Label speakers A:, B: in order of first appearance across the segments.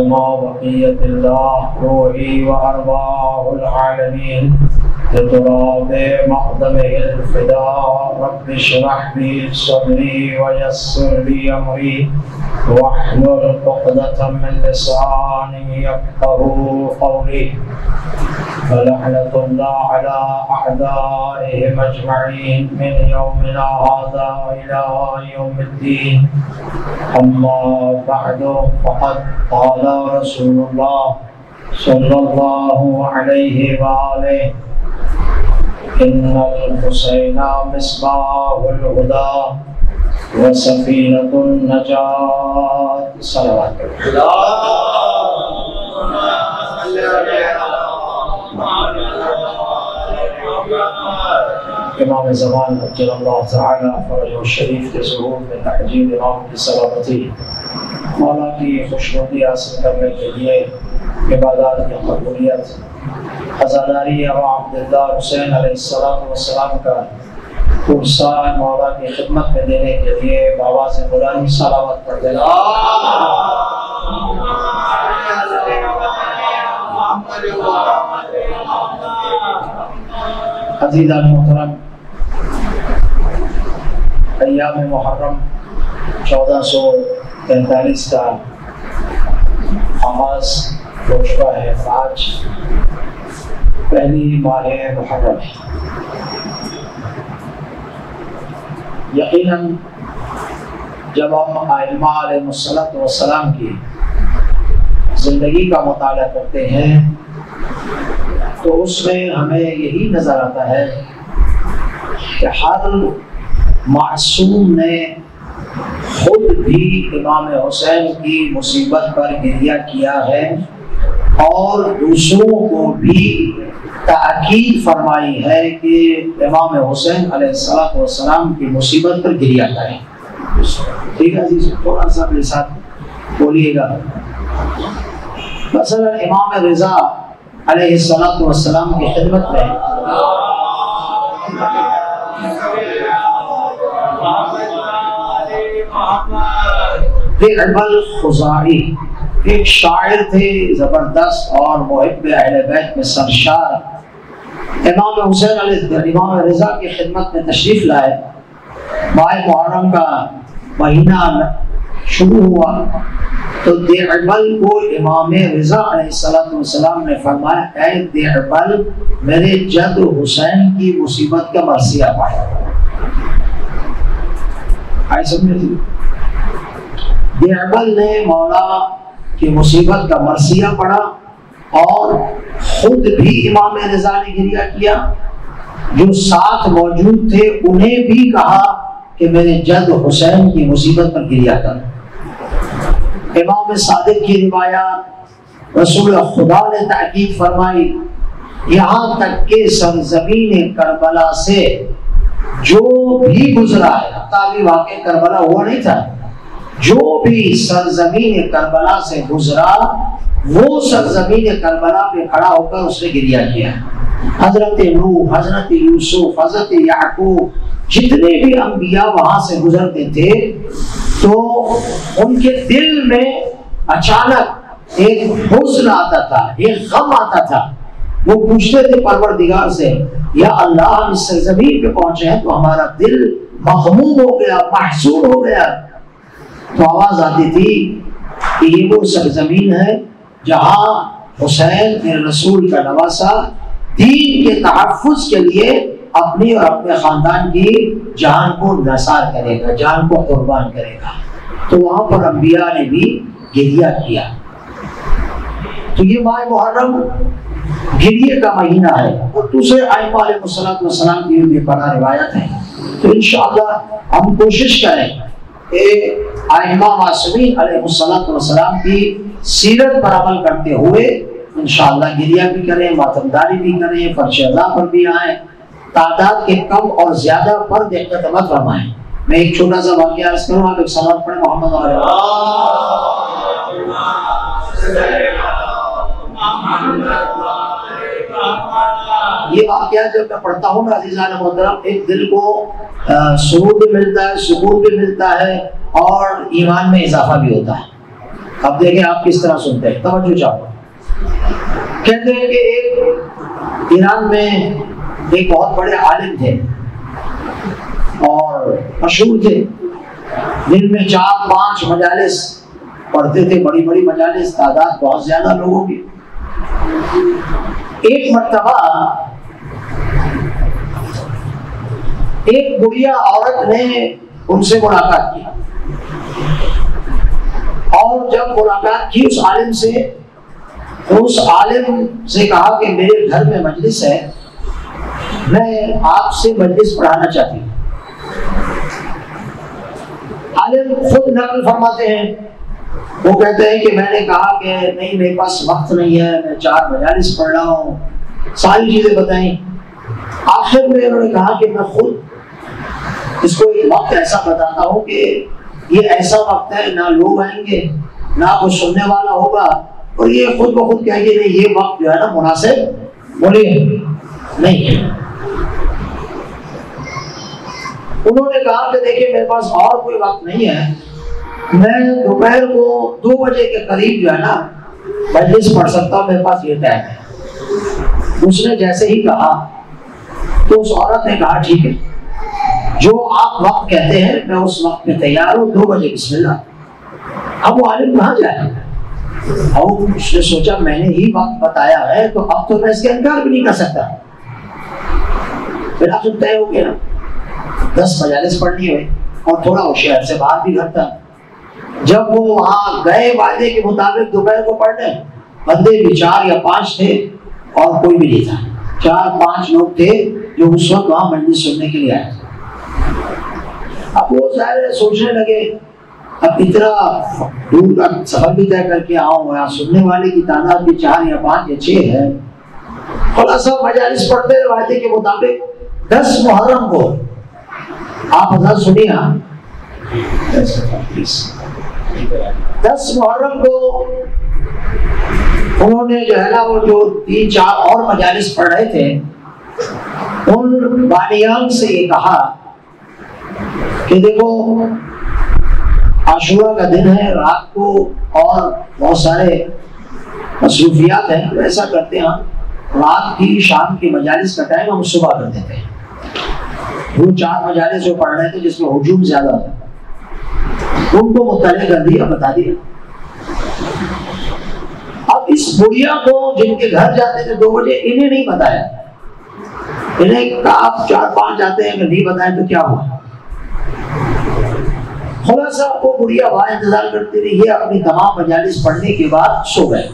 A: كما بقية الله روحي وأرواح العالمين بتراب مقدمه الفداء. رب اشرح لي صدري ويسر لي أمري واحلل عقدة من لساني يفقهوا قولي. فلعنة الله على أعدائهم أجمعين من يومنا هذا إلى يوم الدين. أما بعد فقد قال رسول الله صلى الله عليه وآله إن الحسين مصباح الهدى وسفينة النجاة. صلوات امام زمان عجل اللہ تعالی فرجہ الشریف کے ظہور میں تحجیل امام کی سلامتی مولا کی خوشنودی حاصل کرنے کے لیے عبادات کی قبولیت خزانہ ابا عبداللہ حسین علیہ السلام کا پرسان مولا کی خدمت میں دینے کے لیے بآواز بلند صلوات پڑھ دینا. عزیزان محترم، ایام محرم 1443 کا آغاز ہو چکا ہے. آج پہلی ماہ محرم ہے. یقیناً جب ہم ائمہ علیہ السلام کی زندگی کا مطالعہ کرتے ہیں تو اس میں ہمیں یہی نظر آتا ہے کہ ہر معصوم نے خود بھی امام حسین کی مصیبت پر گریہ کیا ہے اور دوسروں کو بھی تاکید فرمائی ہے کہ امام حسین علیہ السلام کی مصیبت پر گریہ کریں. ٹھیک ہے عزیز، تھوڑا سا میرے ساتھ بولیے گا. مثلا امام رضا علیہ السلام کی خدمت میں ابن الخزاعی ایک شاعر تھے زبردست اور محب اہل بیت میں سرشار. امام حسین امام رضا کی خدمت میں تشریف لائے. ماہ محرم کا مہینہ شروع ہوا تو دیعبل کو امام رضا علیہ السلام نے فرمایا اے دیعبل میرے جد حسین کی مصیبت کا مرثیہ پڑھ. آئے سمجھے تھی؟ دیعبل نے مولا کی مصیبت کا مرثیہ پڑھا اور خود بھی امام رضا نے گریہ کیا. جو ساتھ موجود تھے انہیں بھی کہا کہ میرے جد حسین کی مصیبت پر گریہ کر. امام صادق کی روایات رسول خدا نے تاکید فرمائی یہاں تک کہ سرزمین کربلا سے جو بھی گزرا ہے، حتیٰ واقع کربلا ہوا نہیں تھا، جو بھی سرزمین کربلا سے گزرا وہ سرزمین کربلا پہ کھڑا ہو کر اس نے گریہ کیا. حضرت نوح، حضرت یوسف، حضرت یعقوب، جتنے بھی انبیاء وہاں سے گزرتے تھے تو ان کے دل میں اچانک ایک حزن آتا تھا، ایک غم آتا تھا. وہ پوچھتے تھے پروردگار سے یا اللہ ہم اس سرزمین پہ پہنچے ہیں تو ہمارا دل مغموم ہو گیا، محزون ہو گیا. تو آواز آتی تھی کہ یہ وہ سرزمین ہے جہاں حسین میرے رسول کا نواسا دین کے تحفظ کے لیے اپنی اور اپنے خاندان کی جان کو نثار کرے گا، جان کو قربان کرے گا. تو وہاں پر انبیاء نے بھی گریہ کیا. تو یہ ماہ محرم گریہ کا مہینہ ہے اور دوسرے ائمہ علیہ السلام کی بھی بڑا روایت ہے. تو انشاءاللہ ہم کوشش کریں کہ ائمہ معصومین علیہ السلام کی سیرت پر عمل کرتے ہوئے انشاءاللہ گریہ بھی کریں، ماتمداری بھی کریں، فرش اللہ پر بھی آئیں. تعداد کے کم اور زیادہ پر دقت مت فرمائیں. میں ایک چھوٹا سا واقعہ عرض کروں، آپ ایک صلوات پڑھیں محمد علیہ. یہ واقعہ جب میں پڑھتا ہوں نا عزیزان محترم، ایک دل کو سرور بھی ملتا ہے، سکون بھی ملتا ہے اور ایمان میں اضافہ بھی ہوتا ہے. اب دیکھیں آپ کس طرح سنتے ہیں، توجہ چاہو۔ کہتے ہیں کہ ایک ایران میں ایک بہت بڑے عالم تھے اور مشہور تھے، دن میں 4-5 مجالس پڑھتے تھے، بڑی بڑی مجالس، تعداد بہت زیادہ لوگوں کی۔ ایک مرتبہ ایک بڑھیا عورت نے ان سے ملاقات کی، اور جب ملاقات کی اس عالم سے، تو اس عالم سے کہا کہ میرے گھر میں مجلس ہے، میں آپ سے مجلس پڑھانا چاہتی ہوں۔ عالم خود نقل فرماتے ہیں، وہ کہتے ہیں کہ میں نے کہا کہ نہیں، میرے پاس وقت نہیں ہے، میں 4 مجالس پڑھ رہا ہوں، ساری چیزیں بتائیں۔ آخر میں انہوں نے کہا کہ میں خود اس کو ایک وقت ایسا بتاتا ہوں کہ یہ ایسا وقت ہے، نہ لوگ آئیں گے، نہ کوئی سننے والا ہوگا، اور یہ خود بخود کہیں گے نہیں، یہ وقت جو ہے نا مناسب بولیے نہیں ہے۔ انہوں نے کہا کہ دیکھیے میرے پاس اور کوئی وقت نہیں ہے، میں دوپہر کو 2 بجے کے قریب جو ہے نا مجلس پڑھ سکتا ہوں، میرے پاس یہ ٹائم ہے۔ اس نے جیسے ہی کہا تو اس عورت نے کہا ٹھیک ہے، جو آپ وقت کہتے ہیں میں اس وقت میں تیار ہوں، 2 بجے بسم اللہ۔ اب وہ عالم کہاں جائے؟ اور اس نے سوچا میں نے ہی وقت بتایا ہے تو اب تو میں اس کا انکار بھی نہیں کر سکتا۔ پھر آپ طے ہو گیا، 10 مجالس پڑھنی ہوئی، اور تھوڑا وہ شہر سے باہر بھی گھر تھا۔ جب وہ وہاں گئے وعدے کے مطابق دوپہر کو پڑھنے، بندے بھی 4 یا 5 تھے اور کوئی بھی نہیں تھا، 4-5 لوگ تھے جو اس وقت وہاں مجلس سننے کے لیے آئے تھے۔ اب وہ ظاہر سوچنے لگے اب اتنا دور کا سفر بھی طے کر کے آؤں، یہاں سننے والے کی تعداد بھی 4 یا 5 یا 6 ہے، خلاصہ مجالس پڑھتے وعدے کے مطابق 10 محرم کو آپ حضرت سنیے، 10 محرم کو انہوں نے جو ہے نا وہ جو 3-4 اور مجالس پڑھ رہے تھے ان بانیان سے یہ کہا کہ دیکھو عاشورہ کا دن ہے، رات کو اور بہت سارے مصروفیات ہیں، تو ایسا کرتے ہیں رات کی شام کی مجالس کا ٹائم ہم صبح کر دیتے ہیں۔ وہ 4 مجالس جو پڑھ رہے تھے جس میں ہجوم زیادہ تھا ان کو مطلع کر دیا، بتا دیا۔ اب اس بڑھیا کو جن کے گھر جاتے تھے 2 بجے انہیں نہیں بتایا، انہیں کہا آپ 4-5 جاتے ہیں، اگر نہیں بتائیں تو کیا ہوا؟ خلاصہ وہ بڑھیا وہاں انتظار کرتی رہی، یہ اپنی تمام مجالس پڑھنے کے بعد سو گئے۔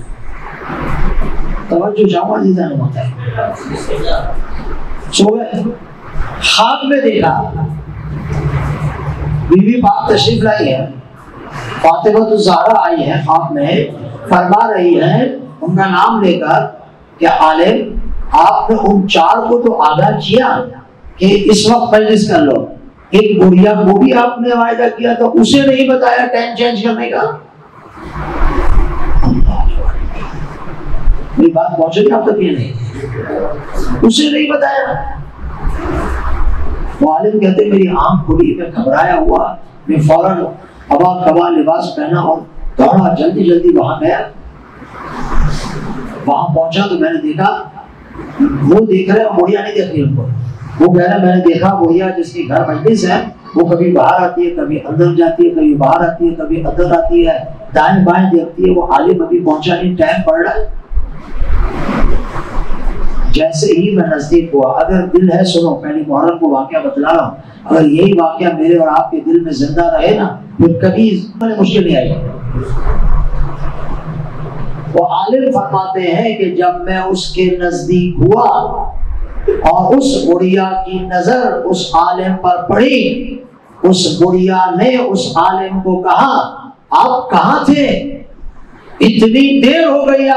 A: توجہ چاہوں عزیزان محترم، سو گئے۔ خواب میں دیکھا بی بی پاک تشریف لائی ہے، فاطمہ الزہرا آئی ہے، خواب میں فرما رہی ہے ان کا نام لے کر کہ عالم آپ نے ان 4 کو تو آگاہ کیا کہ اس وقت مجلس کر لو، ایک بڑھیا کو بھی آپ نے وعدہ کیا تو اسے نہیں بتایا ٹائم چینج کرنے کا۔ میری بات پہنچ رہی آپ تک یہ نہیں، اسے نہیں بتایا۔ وہ عالم کہتے میری آنکھ کھلی، میں گھبرایا ہوا، میں فوراً ابا کبا لباس پہنا اور دوڑا، جلدی جلدی وہاں گیا۔ وہاں پہنچا تو میں نے دیکھا وہ دیکھ رہے ہیں، بڑھیا نہیں دیکھ رہی ان کو، وہ کہہ رہا میں نے دیکھا بڑھیا جس کے گھر مجلس ہے وہ کبھی باہر آتی ہے، کبھی اندر جاتی ہے، کبھی باہر آتی ہے، کبھی اندر آتی ہے، دائیں بائیں دیکھتی ہے، وہ عالم ابھی پہنچا نہیں، ٹائم پڑ رہا ہے۔ جیسے ہی میں نزدیک ہوا، اگر دل ہے سنو، پہلی محرم کو واقعہ بتلا رہا ہوں، اگر یہی واقعہ میرے اور آپ کے دل میں زندہ رہے نا پھر کبھی مشکل نہیں آئی۔ وہ عالم فرماتے ہیں کہ جب میں اس کے نزدیک ہوا اور اس بڑھیا کی نظر اس عالم پر پڑی، اس بڑھیا نے اس عالم کو کہا آپ کہاں تھے؟ اتنی دیر ہو گئی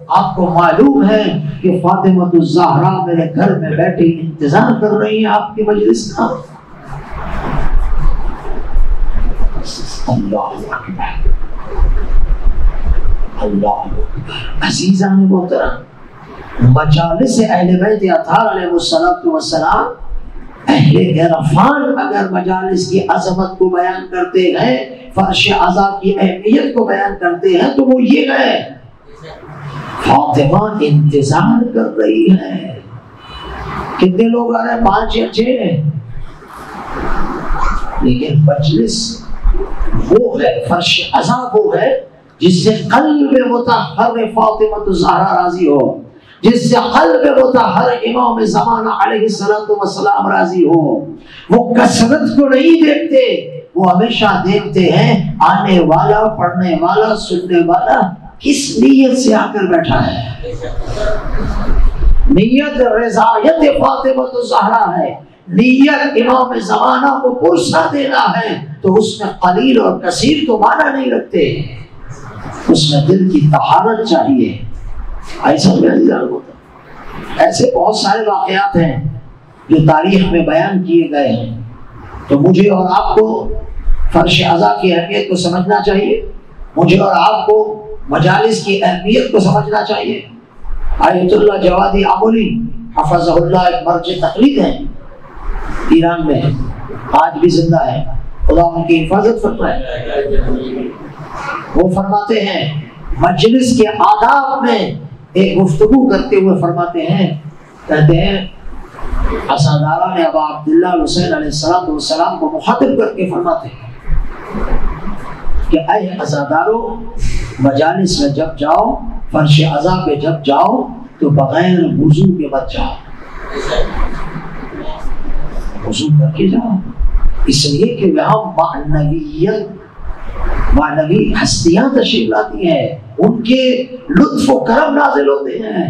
A: آپ کو معلوم ہے کہ فاطمہ الزہرا میرے گھر میں بیٹھی انتظار کر رہی ہیں آپ کی مجلس کا۔ اللہ اکبر، اللہ اکبر۔ عزیزان محترم، مجالس اہل بیت اطہار علیہ الصلوۃ والسلام اہل عرفان اگر مجالس کی عظمت کو بیان کرتے ہیں، فرش عزا کی اہمیت کو بیان کرتے ہیں، تو وہ یہ ہے فاطمہ انتظار کر رہی ہے۔ کتنے لوگ آ رہے ہیں؟ 5 یا 6، لیکن مجلس وہ ہے، فرش عزا وہ ہے جس سے قلب مطہر فاطمہ الزہرا راضی ہو، جس سے قلب مطہر امام زمانہ علیہ السلام راضی ہو۔ وہ کثرت کو نہیں دیکھتے، وہ ہمیشہ دیکھتے ہیں آنے والا، پڑھنے والا، سننے والا کس نیت سے آ کر بیٹھا ہے۔ نیت رضایت فاطمہ الزہرا ہے، نیت امام زمانہ کو پرسہ دینا ہے، تو اس میں قلیل اور کثیر تو معنی نہیں رکھتے، اس میں دل کی طہارت چاہیے۔ ایسا ایسے بہت سارے واقعات ہیں جو تاریخ میں بیان کیے گئے ہیں، تو مجھے اور آپ کو فرش عزا کی اہمیت کو سمجھنا چاہیے، مجھے اور آپ کو مجالس کی اہمیت کو سمجھنا چاہیے۔ آیت اللہ جوادی عمولی حفظہ اللہ ایک مرجع تقلید ہیں ایران میں، آج بھی زندہ ہے، خدا ان کی حفاظت فرمائے۔ وہ فرماتے ہیں مجلس کے آداب میں ایک گفتگو کرتے ہوئے فرماتے ہیں، کہتے ہیں عزادارہ نے ابا عبداللہ حسین علیہ السلام کو مخاطب کر کے فرماتے ہیں کہ اے عزادارو، مجالس میں جب جاؤ، فرش عزا پہ جب جاؤ تو بغیر وضو کے مت جاؤ، وضو کر کے جاؤ، اس لیے کہ یہاں معنوی ہستیاں تشریف لاتی ہیں، ان کے لطف و کرم نازل ہوتے ہیں،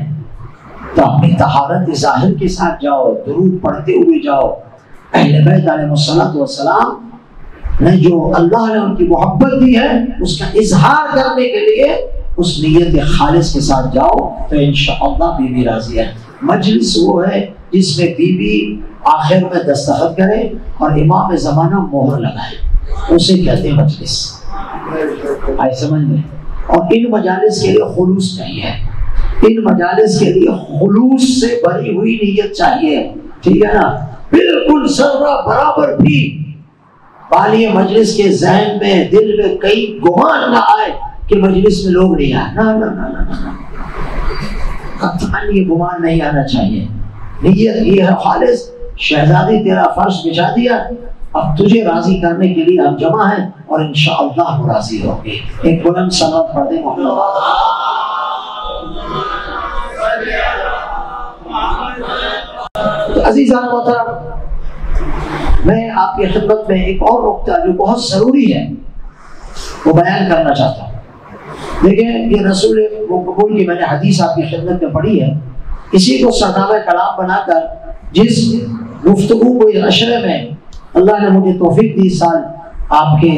A: تو اپنی طہارت ظاہر کے ساتھ جاؤ، درود پڑھتے ہوئے جاؤ۔ اہل بیت علیہ السلام نے جو اللہ نے ان کی محبت دی ہے، اس کا اظہار کرنے کے لیے اس نیت خالص کے ساتھ جاؤ تو انشاءاللہ بی بی راضی ہے۔ مجلس وہ ہے جس میں بی بی آخر میں دستخط کرے اور امام زمانہ مہر لگائے، اسے کہتے ہیں مجلس۔ آئے سمجھ میں؟ اور ان مجالس کے لیے خلوص چاہیے، ان مجالس کے لیے خلوص سے بھری ہوئی نیت چاہیے، ٹھیک ہے نا؟ بالکل ذرہ برابر بھی بالی مجلس کے ذہن میں، دل میں کئی گمان نہ آئے کہ مجلس میں لوگ نہیں آئے، نہ نہ نہ نہ، قطعاً یہ گمان نہیں آنا چاہیے۔ نیت یہ ہے خالص، شہزادی تیرا فرش بچھا دیا، اب تجھے راضی کرنے کے لیے ہم جمع ہیں اور انشاءاللہ ہم راضی ہوں گے۔ ایک بلند صلوات پڑھ دیں محمد۔ تو عزیزان محترم، میں آپ کی خدمت میں ایک اور نقطہ جو بہت ضروری ہے وہ بیان کرنا چاہتا ہوں۔ دیکھیں، یہ رسول مقبول کی میں نے حدیث آپ کی خدمت میں پڑھی ہے، اسی کو سرنامہ کلام بنا کر جس گفتگو کو یہ عشرے میں اللہ نے مجھے توفیق دی سال آپ کے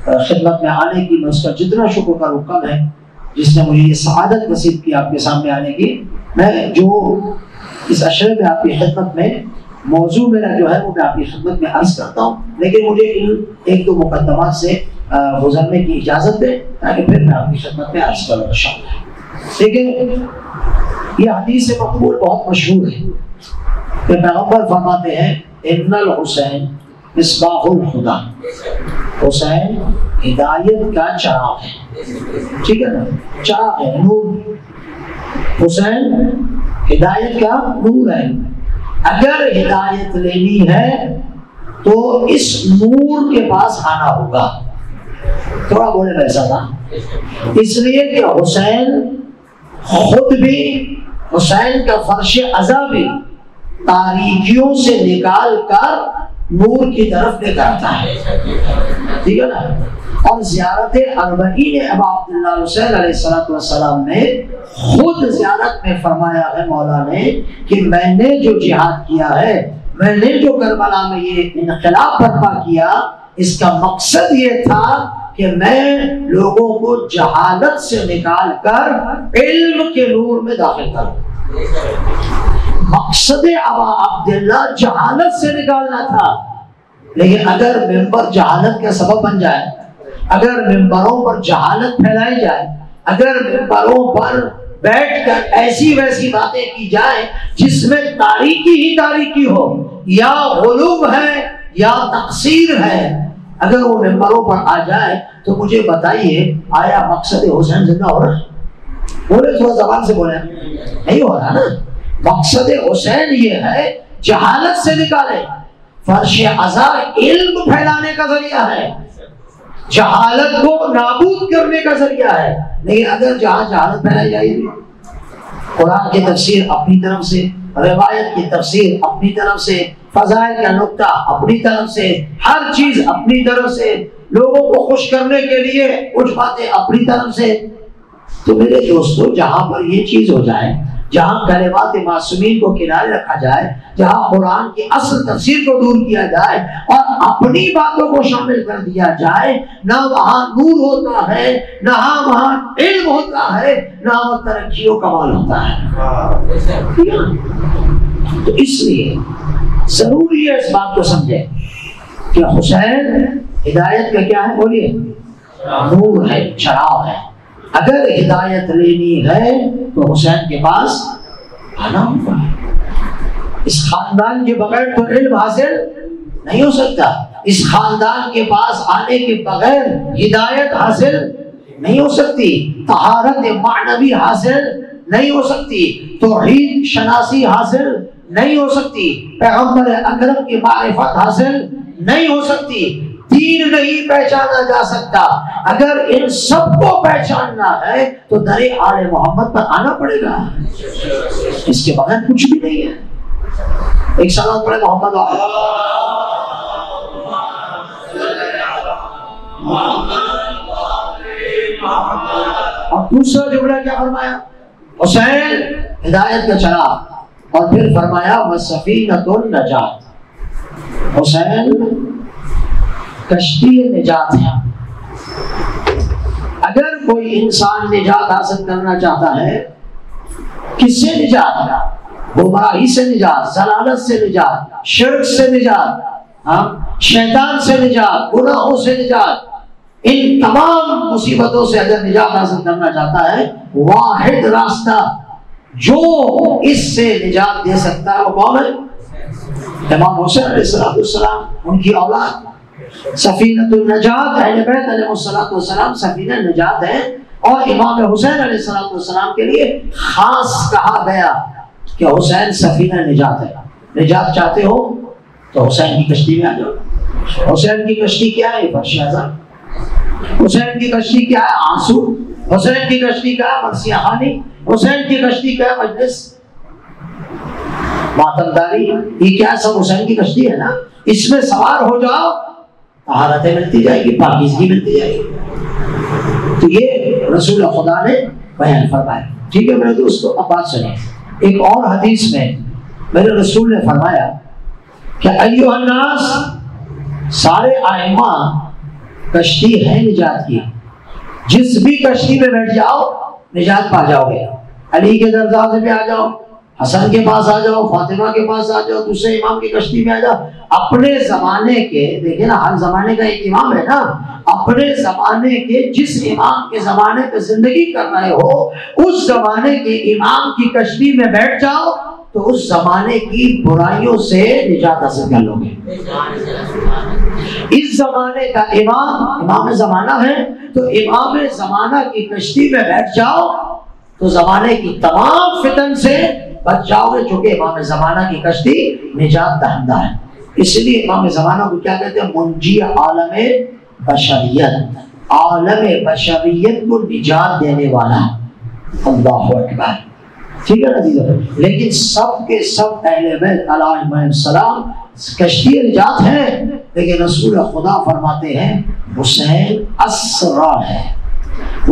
A: خدمت میں آنے کی، میں اس کا جتنا شکر کا رکن ہے جس نے مجھے یہ سعادت نصیب کی آپ کے سامنے آنے کی۔ میں جو اس عشرے میں آپ کی خدمت میں موضوع میرا جو ہے وہ میں آپ کی خدمت میں عرض کرتا ہوں، لیکن مجھے ان ایک دو مقدمات سے گزرنے کی اجازت دیں تاکہ پھر میں آپ کی خدمت میں عرض کروں انشاءاللہ۔ لیکن یہ حدیث مقبول بہت مشہور ہے کہ پیغمبر فرماتے ہیں ان الحسین مصباح الہدی، حسین ہدایت کا چراغ ہے، ٹھیک ہے نا؟ چراغ ہے، نور، حسین ہدایت کا نور ہے۔ اگر ہدایت لینی ہے تو اس نور کے پاس آنا ہوگا۔ تھوڑا بولے ویسا تھا، اس لیے کہ حسین خود بھی، حسین کا فرش عزا بھی تاریکیوں سے نکال کر نور کی طرف لے کرتا ہے، ٹھیک ہے نا؟ اور زیارت اربعین ابا عبداللہ حسین علیہ السلام نے خود زیارت میں فرمایا ہے مولا نے کہ میں نے جو جہاد کیا ہے، میں نے جو کربلا میں یہ انقلاب برپا کیا، اس کا مقصد یہ تھا کہ میں لوگوں کو جہالت سے نکال کر علم کے نور میں داخل کروں۔ مقصد ابا عبداللہ جہالت سے نکالنا تھا، لیکن اگر ممبر جہالت کا سبب بن جائے، اگر ممبروں پر جہالت پھیلائی جائے، اگر ممبروں پر بیٹھ کر ایسی ویسی باتیں کی جائیں جس میں تاریکی ہی تاریکی ہو، یا غلو ہے یا تقصیر ہے، اگر وہ ممبروں پر آ جائے تو مجھے بتائیے آیا مقصد حسین زندہ ہو رہا ہے؟ بولے تھوڑا زبان سے بولے، نہیں ہو رہا نا۔ مقصد حسین یہ ہے جہالت سے نکالے، فرش عزا علم پھیلانے کا ذریعہ ہے، جہالت کو نابود کرنے کا ذریعہ ہے۔ لیکن اگر جہاں جہالت پھیلائی جائے گی، قرآن کی تفسیر اپنی طرف سے، روایت کی تفسیر اپنی طرف سے، فضائل کا نقطہ اپنی طرف سے، ہر چیز اپنی طرف سے، لوگوں کو خوش کرنے کے لیے کچھ باتیں اپنی طرف سے، تو میرے دوستو جہاں پر یہ چیز ہو جائے، جہاں کلمات معصومین کو کنارے رکھا جائے، جہاں قرآن کی اصل تفسیر کو دور کیا جائے اور اپنی باتوں کو شامل کر دیا جائے، نہ وہاں نور ہوتا ہے، نہ وہاں علم ہوتا ہے، نہ وہاں ترقی و کمال ہوتا ہے۔ تو اس لیے ضروری ہے اس بات کو سمجھے کہ حسین ہدایت کا کیا ہے؟ بولیے، نور ہے، چراغ ہے۔ اگر ہدایت لینی ہے تو حسین کے پاس آنا ہوگا۔ اس خاندان کے بغیر تو علم حاصل نہیں ہو سکتا، اس خاندان کے پاس آنے کے بغیر ہدایت حاصل نہیں ہو سکتی، طہارت معنوی حاصل نہیں ہو سکتی، توحید شناسی حاصل نہیں ہو سکتی، پیغمبر اکرم کی معرفت حاصل نہیں ہو سکتی، دین نہیں پہچانا جا سکتا۔ اگر ان سب کو پہچاننا ہے تو در آل محمد پر آنا پڑے گا، اس کے بغیر کچھ بھی نہیں ہے۔ ایک سلام پڑھے محمد اور دوسرا جملہ کیا فرمایا؟ حسین ہدایت کا چراغ، اور پھر فرمایا وَسَفِينَةُ النَّجَاةِ، حسین کشتی نجات ہے۔ اگر کوئی انسان نجات حاصل کرنا چاہتا ہے، کس سے نجات؟ گمراہی سے نجات، ضلالت سے نجات، شرک سے نجات، شیطان سے نجات، گناہوں سے نجات، ان تمام مصیبتوں سے اگر نجات حاصل کرنا چاہتا ہے، واحد راستہ جو اس سے نجات دے سکتا ہے وہ کون ہے؟ امام حسین علیہ السلام، ان کی اولاد سفینۃ النجات، اہل بیت علیہ السلام سفینہ نجات ہے، اور امام حسین علیہ السلام کے لیے خاص کہا گیا کہ حسین سفینہ نجات ہے۔ نجات چاہتے ہو تو حسین کی کشتی میں آ جاؤ۔ حسین کی کشتی کیا ہے؟ فرش عزا۔ حسین کی کشتی کیا ہے؟ آنسو۔ حسین کی کشتی کیا ہے؟ مرثیہ خوانی۔ حسین کی کشتی کیا ہے؟ مجلس، ماتمداری۔ یہ کیا سب حسین کی کشتی ہے نا، اس میں سوار ہو جاؤ، طہارتیں ملتی جائے گی، پاکیزگی ملتی جائے گی۔ تو یہ رسول خدا نے بیان فرمایا۔ ٹھیک ہے میرے دوستو، اب بات سنیں۔ ایک اور حدیث میں میرے رسول نے فرمایا کہ ایھا الناس، سارے ائمہ کشتی ہے نجات کی، جس بھی کشتی میں بیٹھ جاؤ نجات پا جاؤ گے۔ علی کے دروازے پہ آ جاؤ، حسن کے پاس آ جاؤ، فاطمہ کے پاس آ جاؤ، دوسرے امام کی کشتی میں آ جاؤ۔ اپنے زمانے کے، دیکھیں نا ہر زمانے کا ایک امام ہے نا، اپنے زمانے کے جس امام کے زمانے پہ زندگی کر رہے ہو، اس زمانے کے امام کی کشتی میں بیٹھ جاؤ تو اس زمانے کی برائیوں سے نجات حاصل کر لو گے۔ اس زمانے کا امام زمانہ ہے تو امام زمانہ کی کشتی میں بیٹھ جاؤ تو زمانے کی تمام فتن سے بچ جاؤ گے، چونکہ امام زمانہ کی کشتی نجات دہندہ ہے۔ اس لیے امام زمانہ کو کیا کہتے ہیں؟ منجی عالم بشریت، عالم بشریت کو نجات دینے والا۔ اللہ اکبر، ٹھیک ہے نا۔ لیکن سب کے سب اہل بیت علیہم السلام کشتی نجات ہے، لیکن رسول خدا فرماتے ہیں حسین اسرا ہے۔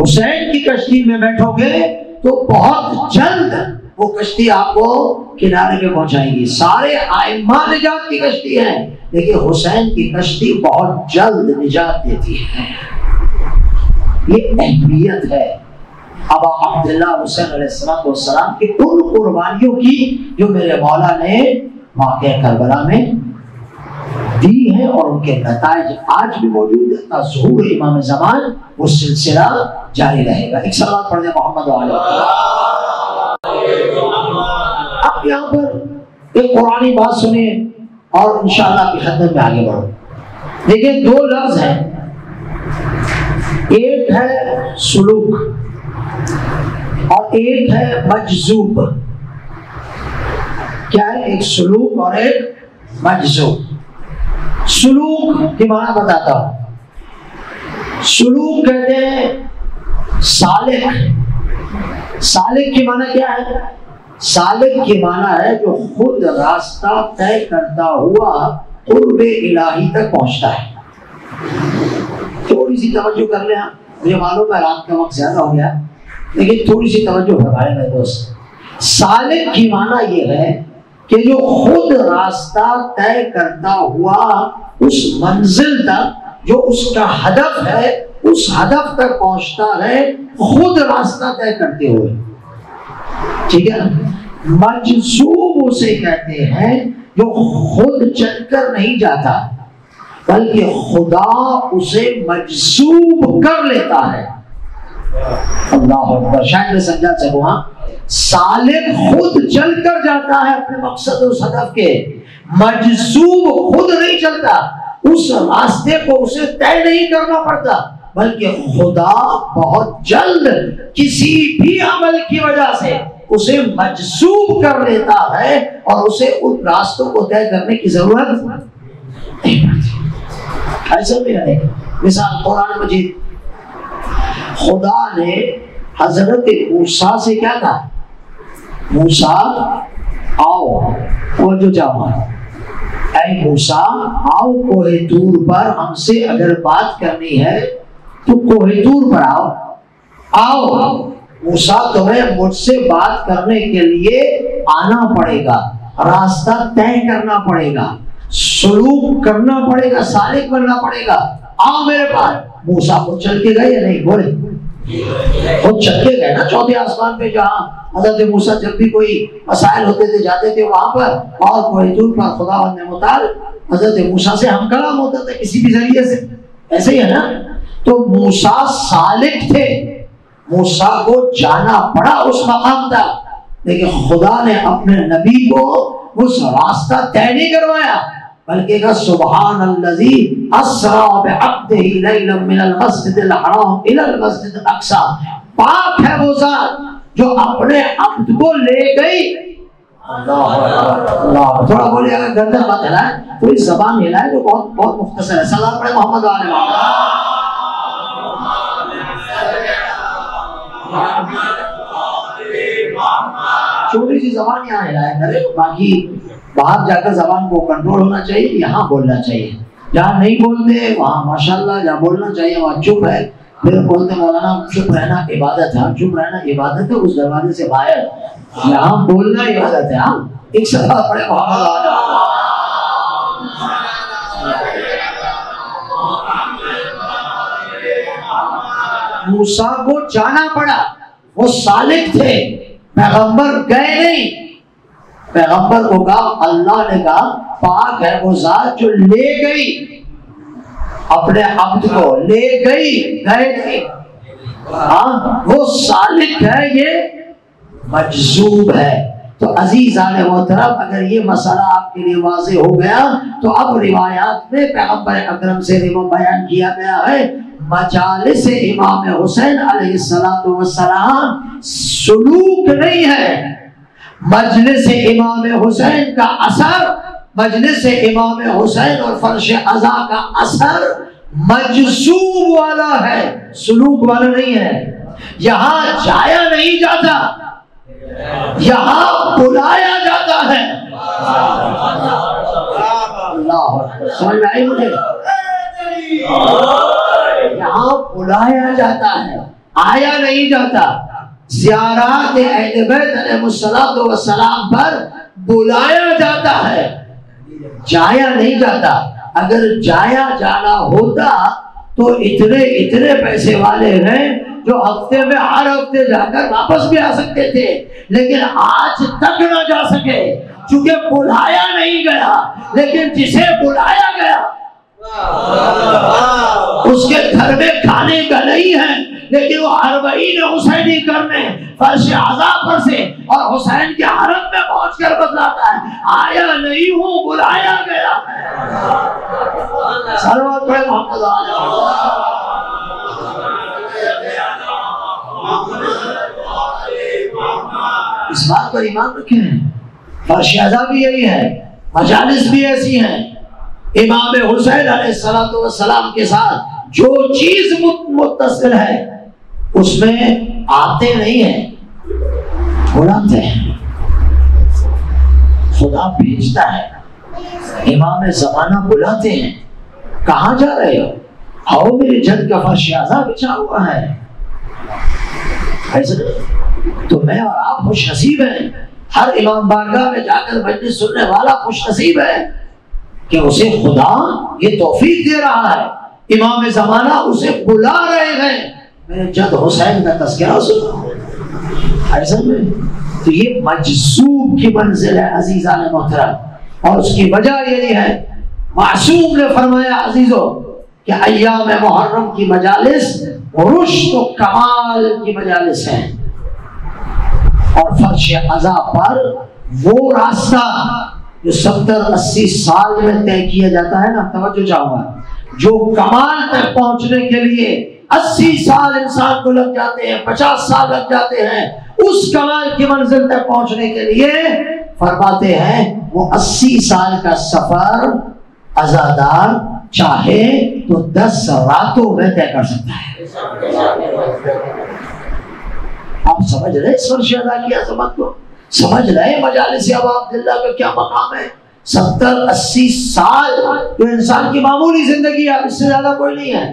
A: حسین کی کشتی میں بیٹھو گے تو بہت جلد وہ کشتی آپ کو کنارے پہ پہنچائے گی۔ سارے ائمہ نجات کی کشتی ہے، لیکن حسین کی کشتی بہت جلد نجات دیتی ہے۔ یہ اہمیت ہے ابا عبداللہ حسین علیہ السلام کی ان قربانیوں کی جو میرے مولا نے واقعہ کربلا میں دی ہے، اور ان کے نتائج آج بھی موجود ہے۔ تا ظہور امام زمان وہ سلسلہ جاری رہے گا۔ ایک صلوات پڑھ دیں محمد علیہ۔ اب یہاں پر ایک قرآنی بات سنیں اور انشاءاللہ کی خدمت میں آگے بڑھو. دیکھیں دو لفظ ہیں، ایک ہے سلوک اور ایک ہے مجذوب. کیا ہے؟ ایک سلوک اور ایک مجذوب. سلوک کی معنی بتاتا ہوں. سلوک کہتے ہیں سالک. سالک کی معنی کیا ہے؟ سالک کی معنی ہے جو خود راستہ طے کرتا ہوا قرب الہی تک پہنچتا ہے. تھوڑی سی توجہ کر لیں. مجھے معلوم ہے رات کا وقت زیادہ ہو گیا لیکن تھوڑی سی توجہ فرمائیں میرے دوست. سالک کی معنی یہ ہے کہ جو خود راستہ طے کرتا ہوا اس منزل تک، جو اس کا ہدف ہے اس ہدف تک پہنچتا ہے خود راستہ طے کرتے ہوئے. ٹھیک ہے. مجذوب اسے کہتے ہیں جو خود چل کر نہیں جاتا بلکہ خدا اسے مجذوب کر لیتا ہے. اللہ اکبر. شاید میں سمجھا سکوں. ہاں، سالک خود چل کر جاتا ہے اپنے مقصد اور ہدف کے، مجذوب خود نہیں چلتا. اس راستے کو اسے طے نہیں کرنا پڑتا بلکہ خدا بہت جلد کسی بھی عمل کی وجہ سے اسے مجذوب کر لیتا ہے اور اسے ان راستوں کو طے کرنے کی ضرورت نہیں پڑتی. ایسا بھی ہے. مثال قرآن مجید، خدا نے حضرت موسیٰ سے کیا کہا؟ موسیٰ آؤ. اور جو جاؤ اے موسیٰ آؤ کوہ طور پر ہم سے اگر بات کرنی ہے تو کوہ طور پر آؤ. آؤ موسیٰ تمہیں مجھ سے بات کرنے کے لیے آنا پڑے گا، راستہ طے کرنا پڑے گا، سلوک کرنا پڑے گا، سالک بننا پڑے گا. آؤ میرے پاس. موسیٰ خود چل کے گئے یا نہیں؟ بولے خود چل کے گئے نا. چوتھے آسمان پہ جہاں حضرت موسیٰ جب بھی کوئی مسائل ہوتے تھے جاتے تھے وہاں پر، اور کوہ طور پر خداوند متعال حضرت موسیٰ سے ہم کلام ہوتا تھا کسی بھی ذریعے سے. ایسے ہی ہے نا. تو موسیٰ سالک تھے، موسیٰ کو جانا پڑا اس مقام تک، لیکن خدا نے اپنے نبی کو اس راستہ طے نہیں کروایا بلکہ کہا سبحان الذی اسرا بعبدہ لیلا من المسجد الحرام الی المسجد الاقصی. پاک ہے وہ ذات جو اپنے عبد کو لے گئی. اللہ تھوڑا بولے اگر گردن بات ہلائے تو اس زبان ہلائے جو بہت بہت مختصر ہے. سلام پڑھے محمد و آل محمد. چھوٹی سی زبان یہاں ہلائے کرے، باقی باہر جا کر زبان کو کنٹرول ہونا چاہیے، یہاں بولنا چاہیے. جہاں نہیں بولتے وہاں ماشاءاللہ، جہاں بولنا چاہیے وہاں چپ ہے. پھر بولتے مولانا چپ رہنا عبادت ہے. چپ رہنا عبادت ہے اس دروازے سے باہر، یہاں بولنا عبادت ہے. ہاں ایک صدا پڑے محمد آجا. موسیٰ کو جانا پڑا، وہ سالک تھے، پیغمبر گئے نہیں. پیغمبر کو کہا، اللہ نے کہا پاک ہے وہ ذات جو لے گئی اپنے عبد کو، لے گئی، گئے نہیں. ہاں وہ سالک ہے، یہ مجذوب ہے. تو عزیزان محترم اگر یہ مسئلہ آپ کے لیے واضح ہو گیا تو اب روایات میں پیغمبر اکرم سے بیان کیا گیا ہے مجالس امام حسین علیہ السلام سلوک نہیں ہے. مجلس امام حسین کا اثر، مجلس امام حسین اور فرش عزا کا اثر مجذوب والا ہے، سلوک والا نہیں ہے. یہاں جایا نہیں جاتا، یہاں بلایا جاتا ہے. اللہ سمجھ میں آئی مجھے؟ یہاں بلایا جاتا ہے، آیا نہیں جاتا. زیارات اہل بیت علیہ السلام پر بلایا جاتا ہے، جایا نہیں جاتا. اگر جایا جانا ہوتا تو اتنے پیسے والے ہیں جو ہفتے میں ہر ہفتے جا کر واپس بھی آ سکتے تھے، لیکن آج تک نہ جا سکے چونکہ بلایا نہیں گیا. لیکن جسے بلایا گیا اس کے گھر میں کھانے کا نہیں ہے، لیکن وہ 40 حسینی کرنے فرش عزا پر سے اور حسین کے حرم میں پہنچ کر بتلاتا ہے آیا نہیں ہوں، بلایا گیا ہے۔ صلوات پڑھے محمد اس بات پر ایمان رکھیں، فرش عزا بھی یہی ہے، مجالس بھی ایسی ہیں۔ امام حسین علیہ السلام کے ساتھ جو چیز متصل ہے اس میں آتے نہیں ہیں، بلاتے ہیں، خدا بھیجتا ہے۔ امام زمانہ بلاتے ہیں، کہاں جا رہے ہو؟ آؤ میرے جد کا فرش عزا بچھا ہوا ہے۔ ایسا تو میں اور آپ خوش نصیب ہیں، ہر امام بارگاہ میں جا کر مجلس سننے والا خوش نصیب ہے کہ اسے خدا یہ توفیق دے رہا ہے، امام زمانہ اسے بلا رہے ہیں، میرے جد حسین کا تذکرہ سنا۔ ایسا میں تو یہ مجذوب کی منزل ہے عزیزان محترم، اور اس کی وجہ یہی ہے، معصوم نے فرمایا عزیزو کہ ایام محرم کی مجالس رشد و کمال کی مجالس ہیں، اور فرش عزا پر وہ راستہ جو 70-80 سال میں طے کیا جاتا ہے نا، توجہ چاہوں گا، جو کمال تک پہنچنے کے لیے 80 سال انسان کو لگ جاتے ہیں، 50 سال لگ جاتے ہیں، اس کمال کی منزل تک پہنچنے کے لیے فرماتے ہیں وہ 80 سال کا سفر عزادار چاہے تو 10 راتوں میں طے کر سکتا ہے۔ آپ سمجھ رہے اس فرش عزا کی عظمت کو؟ سمجھ رہے مجالس ابا عبداللہ کا کیا مقام ہے؟ 70-80 سال جو انسان کی معمولی زندگی ہے، اس سے زیادہ کوئی نہیں ہے،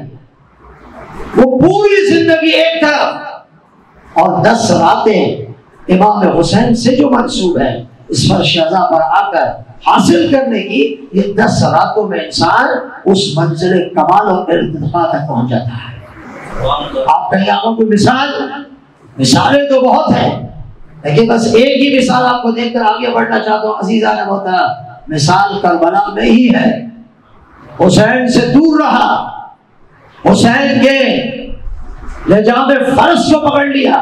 A: وہ پوری زندگی ایک طرف، اور 10 راتیں امام حسین سے جو منسوب ہے اس فرش عزا پر آ کر حاصل کرنے کی، یہ 10 راتوں میں انسان اس منزل کمال اور ارتقاء تک پہنچ جاتا ہے۔ آپ کہیں آگوں کوئی مثالیں تو بہت ہیں، لیکن بس ایک ہی مثال آپ کو دیکھ کر آگے بڑھنا چاہتا ہوں عزیزان محترم۔ مثال کربلا میں ہی ہے، حسین سے دور رہا، حسین کے لجام فرض کو پکڑ لیا،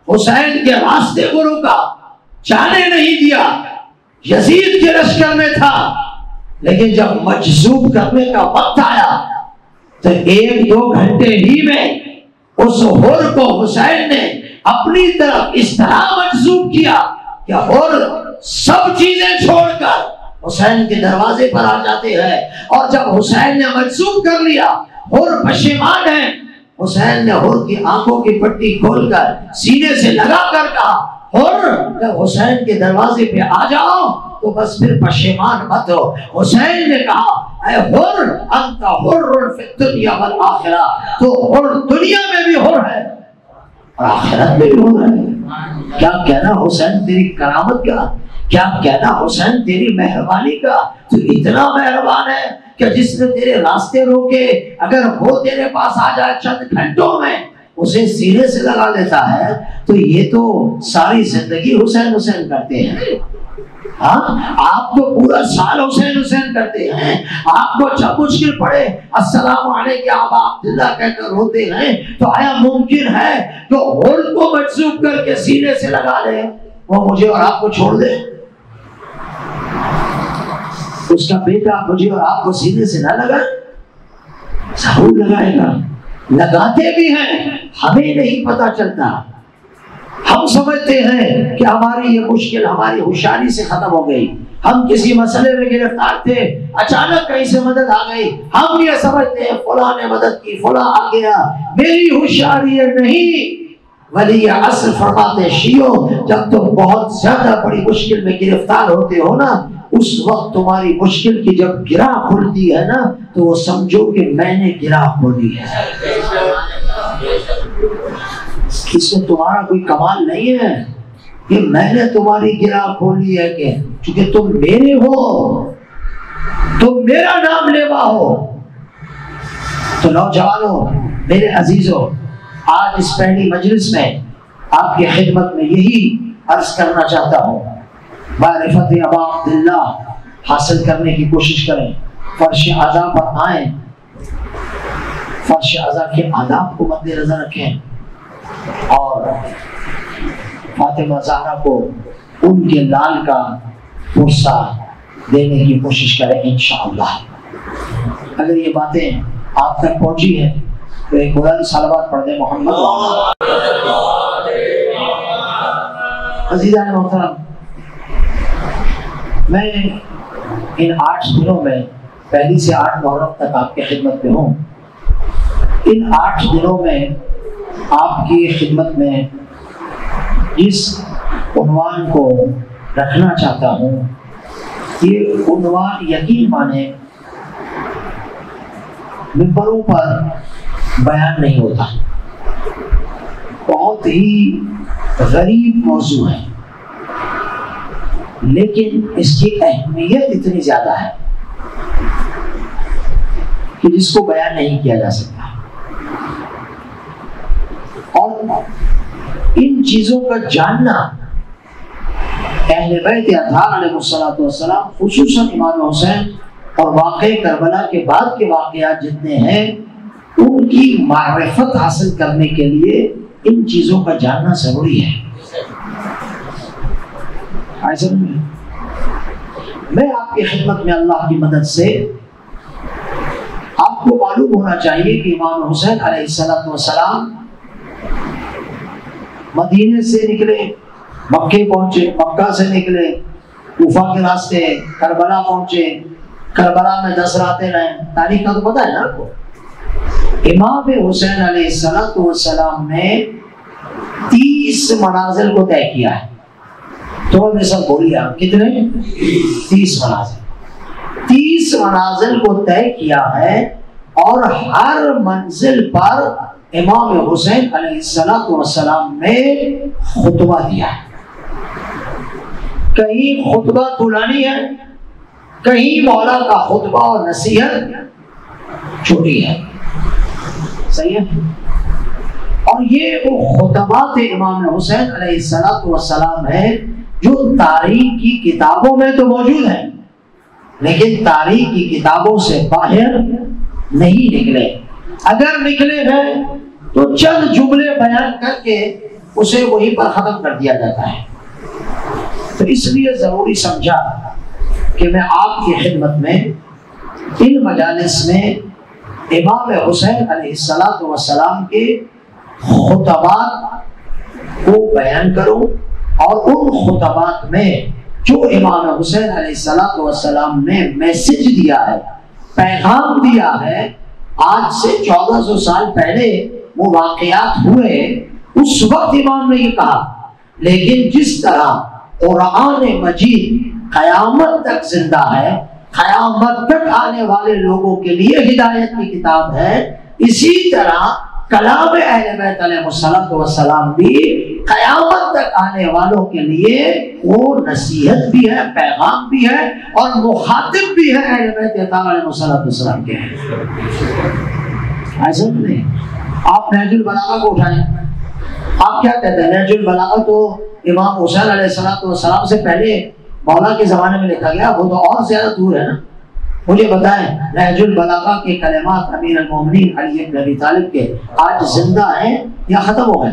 A: حسین کے راستے کو روکا، جانے نہیں دیا، یزید کے لشکر میں تھا، لیکن جب مجذوب کرنے کا وقت آیا تو 1-2 گھنٹے ہی میں اس حر کو حسین نے اپنی طرف اس طرح مجذوب کیا کہ حر سب چیزیں چھوڑ کر حسین کے دروازے پر آ جاتے ہیں، اور جب حسین نے مجذوب کر لیا، حر پشیمان ہے، حسین نے حر کی آنکھوں کی پٹی کھول کر سینے سے لگا کر کہا حر جب حسین کے دروازے پہ آ جاؤ تو بس پھر پشیمان مت ہو۔ حسین نے کہا اے حر انت حر فی الدنیا والآخرہ، تو حر دنیا میں بھی حر ہے اور آخرت میں بھی حر ہے۔ کیا کہنا حسین تیری کرامت کا، کیا کہنا حسین تیری مہربانی کا، تو اتنا مہربان ہے کہ جس نے تیرے راستے روکے اگر وہ تیرے پاس آ جائے چند گھنٹوں میں اسے سینے سے لگا لیتا ہے، تو یہ تو ساری زندگی حسین حسین کرتے ہیں۔ ہاں آپ تو پورا سال حسین حسین کرتے ہیں، آپ کو جب مشکل پڑے السلام علیکم ابا عبداللہ کہہ کر روتے ہیں، تو آیا ممکن ہے کہ حر کو مجذوب کر کے سینے سے لگا لے، وہ مجھے اور آپ کو چھوڑ دے؟ اس کا بیٹا مجھے اور آپ کو سینے سے نہ لگائے؟ ضرور لگائے گا، لگاتے بھی ہیں، ہمیں نہیں پتا چلتا۔ ہم سمجھتے ہیں کہ ہماری یہ مشکل ہماری ہوشیاری سے ختم ہو گئی، ہم کسی مسئلے میں گرفتار تھے، اچانک کہیں سے مدد آ گئی، ہم یہ سمجھتے ہیں فلاں نے مدد کی، فلاں آ گیا، میری ہوشیاری نہیں۔ ولی عصر فرماتے شیعو جب تم بہت زیادہ بڑی مشکل میں گرفتار ہوتے ہو نا، اس وقت تمہاری مشکل کی جب گرہ کھلتی ہے نا تو وہ سمجھو کہ میں نے گرہ کھولی ہے، اس میں تمہارا کوئی کمال نہیں ہے کہ میں نے تمہاری گرہ کھولی ہے، کہ چونکہ تم میرے ہو، تم میرا نام لیوا ہو۔ تو نوجوانوں میرے عزیزوں، آج اس پہلی مجلس میں آپ کی خدمت میں یہی عرض کرنا چاہتا ہوں، معرفت ابا عبداللہ حاصل کرنے کی کوشش کریں، فرش عزا پر آئیں، فرش عزا کے آداب کو مد نظر رکھیں اور فاطمہ زہرا کو ان کے لال کا پرسہ دینے کی کوشش کریں انشاءاللہ۔ اگر یہ باتیں آپ تک پہنچی ہیں تو ایک خدا کی صلوات پڑھ دیں محمد۔ عزیزان محترم، میں ان 8 دنوں میں پہلی سے 8 محرم تک آپ کی خدمت میں ہوں۔ ان 8 دنوں میں آپ کی خدمت میں جس عنوان کو رکھنا چاہتا ہوں، یہ عنوان یقین مانے ممبروں پر بیان نہیں ہوتا، بہت ہی غریب موضوع ہے، لیکن اس کی اہمیت اتنی زیادہ ہے کہ جس کو بیان نہیں کیا جا سکتا۔ اور ان چیزوں کا جاننا اہل بیت اطہار علیہ السلام، خصوصاً امام حسین اور واقع کربلا کے بعد کے واقعات جتنے ہیں، ان کی معرفت حاصل کرنے کے لیے ان چیزوں کا جاننا ضروری ہے۔ میں آپ کی خدمت میں اللہ کی مدد سے آپ کو معلوم ہونا چاہیے کہ امام حسین علیہ السلام مدینے سے نکلے، مکے پہنچے، مکہ سے نکلے، کوفہ کے راستے کربلا پہنچے، کربلا میں 10 راتیں رہے۔ تاریخ کا تو پتہ ہے نا آپ کو۔ امام حسین علیہ السلام نے 30 منازل کو طے کیا ہے۔ تو میں سب بولیے کتنے؟ 30 منازل۔ 30 منازل کو طے کیا ہے اور ہر منزل پر امام حسین علیہ السلام نے خطبہ دیا ہے۔ کہیں خطبہ طولانی ہے، کہیں مولا کا خطبہ اور نصیحت چھوٹی ہے، صحیح ہے۔ اور یہ وہ خطبات امام حسین علیہ السلام ہے جو تاریخ کی کتابوں میں تو موجود ہیں، لیکن تاریخ کی کتابوں سے باہر نہیں نکلے۔ اگر نکلے ہیں تو چند جملے بیان کر کے اسے وہیں پر ختم کر دیا جاتا ہے۔ تو اس لیے ضروری سمجھا کہ میں آپ کی خدمت میں ان مجالس میں امام حسین علیہ السلام کے خطبات کو بیان کروں، اور ان خطبات میں جو امام حسین علیہ السلام نے میسج دیا ہے، پیغام دیا ہے، آج سے 1400 سال پہلے وہ واقعات ہوئے، اس وقت امام نے یہ کہا، لیکن جس طرح قرآن مجید قیامت تک زندہ ہے، قیامت تک آنے والے لوگوں کے لیے ہدایت کی کتاب ہے، اسی طرح کلام اہل بیت علیہ السلام بھی قیامت تک آنے والوں کے لیے وہ نصیحت بھی ہے، پیغام بھی ہے، اور مخاطب بھی ہے اہل بیت علیہ السلام کے۔ ایسا نہیں، آپ نہج البلاغہ کو اٹھائیں، آپ کیا کہتے ہیں؟ نہج البلاغہ تو امام حسین علیہ السلام سے پہلے مولا کے زمانے میں لکھا گیا، وہ تو اور زیادہ دور ہے نا۔ مجھے بتائیں نہج البلاغہ کے کلمات امیر المومنین علی بن ابی طالب کے آج زندہ ہیں یا ختم ہو گئے؟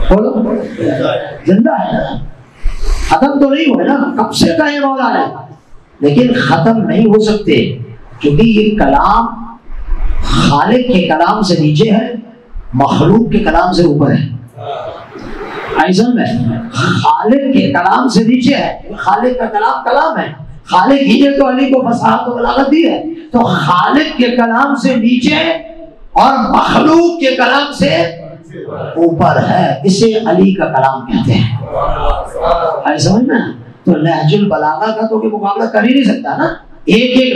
A: بولو، زندہ ہے نا، ختم تو نہیں ہوئے نا، کب سے کہے مولا نے، لیکن ختم نہیں ہو سکتے، کیونکہ یہ کلام خالق کے کلام سے نیچے ہے، مخلوق کے کلام سے اوپر ہے۔ ایسا میں خالق کے کلام سے نیچے ہے، خالق کا کلام کلام ہے، خالق ہی نے تو علی کو فصاحت و بلاغت دی ہے، تو خالق کے کلام سے نیچے اور مخلوق کے کلام سے اوپر ہے، اسے علی کا کلام کہتے ہیں۔ ایسا سمجھ میں؟ تو نہج البلاغہ کا تو مقابلہ کر ہی نہیں سکتا نا، ایک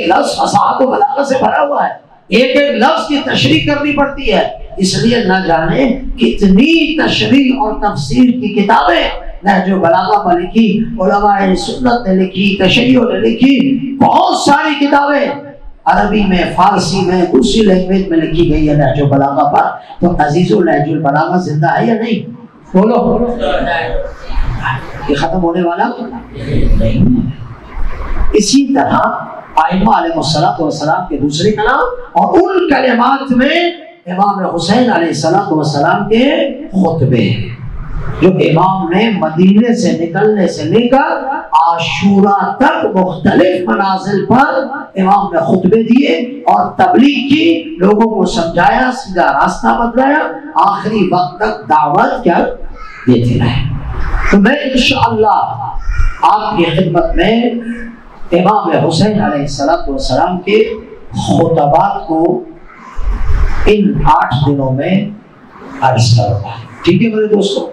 A: لفظ فصاحت و بلاغت سے بھرا ہوا ہے، ایک لفظ کی تشریح کرنی پڑتی ہے، اس لیے نہ جانے کتنی تشریح اور تفسیر کی کتابیں نہج البلاغہ پر لکھی، علماء سنت نے لکھی، تشریحوں نے لکھی، بہت ساری کتابیں عربی میں، فارسی میں، دوسری لینگویج میں لکھی گئی ہے نہج البلاغہ پر۔ تو عزیزو نہج البلاغہ زندہ ہے یا نہیں؟ بولو، یہ ختم ہونے والا نہیں ہے۔ اسی طرح ائمہ علیہ السلام کے دوسرے کلام اور ان کلمات میں امام حسین علیہ السلام کے خطبے ہیں جو امام نے مدینے سے نکلنے سے لے کر عاشورہ تک مختلف منازل پر امام نے خطبے دیے اور تبلیغ کی، لوگوں کو سمجھایا، سیدھا راستہ بتلایا، آخری وقت تک دعوت کیا دیتے رہے۔ تو میں انشاءاللہ آپ کی خدمت میں امام حسین علیہ السلام کے خطبات کو ان 8 دنوں میں عرض کروں گا، ٹھیک ہے میرے دوستوں؟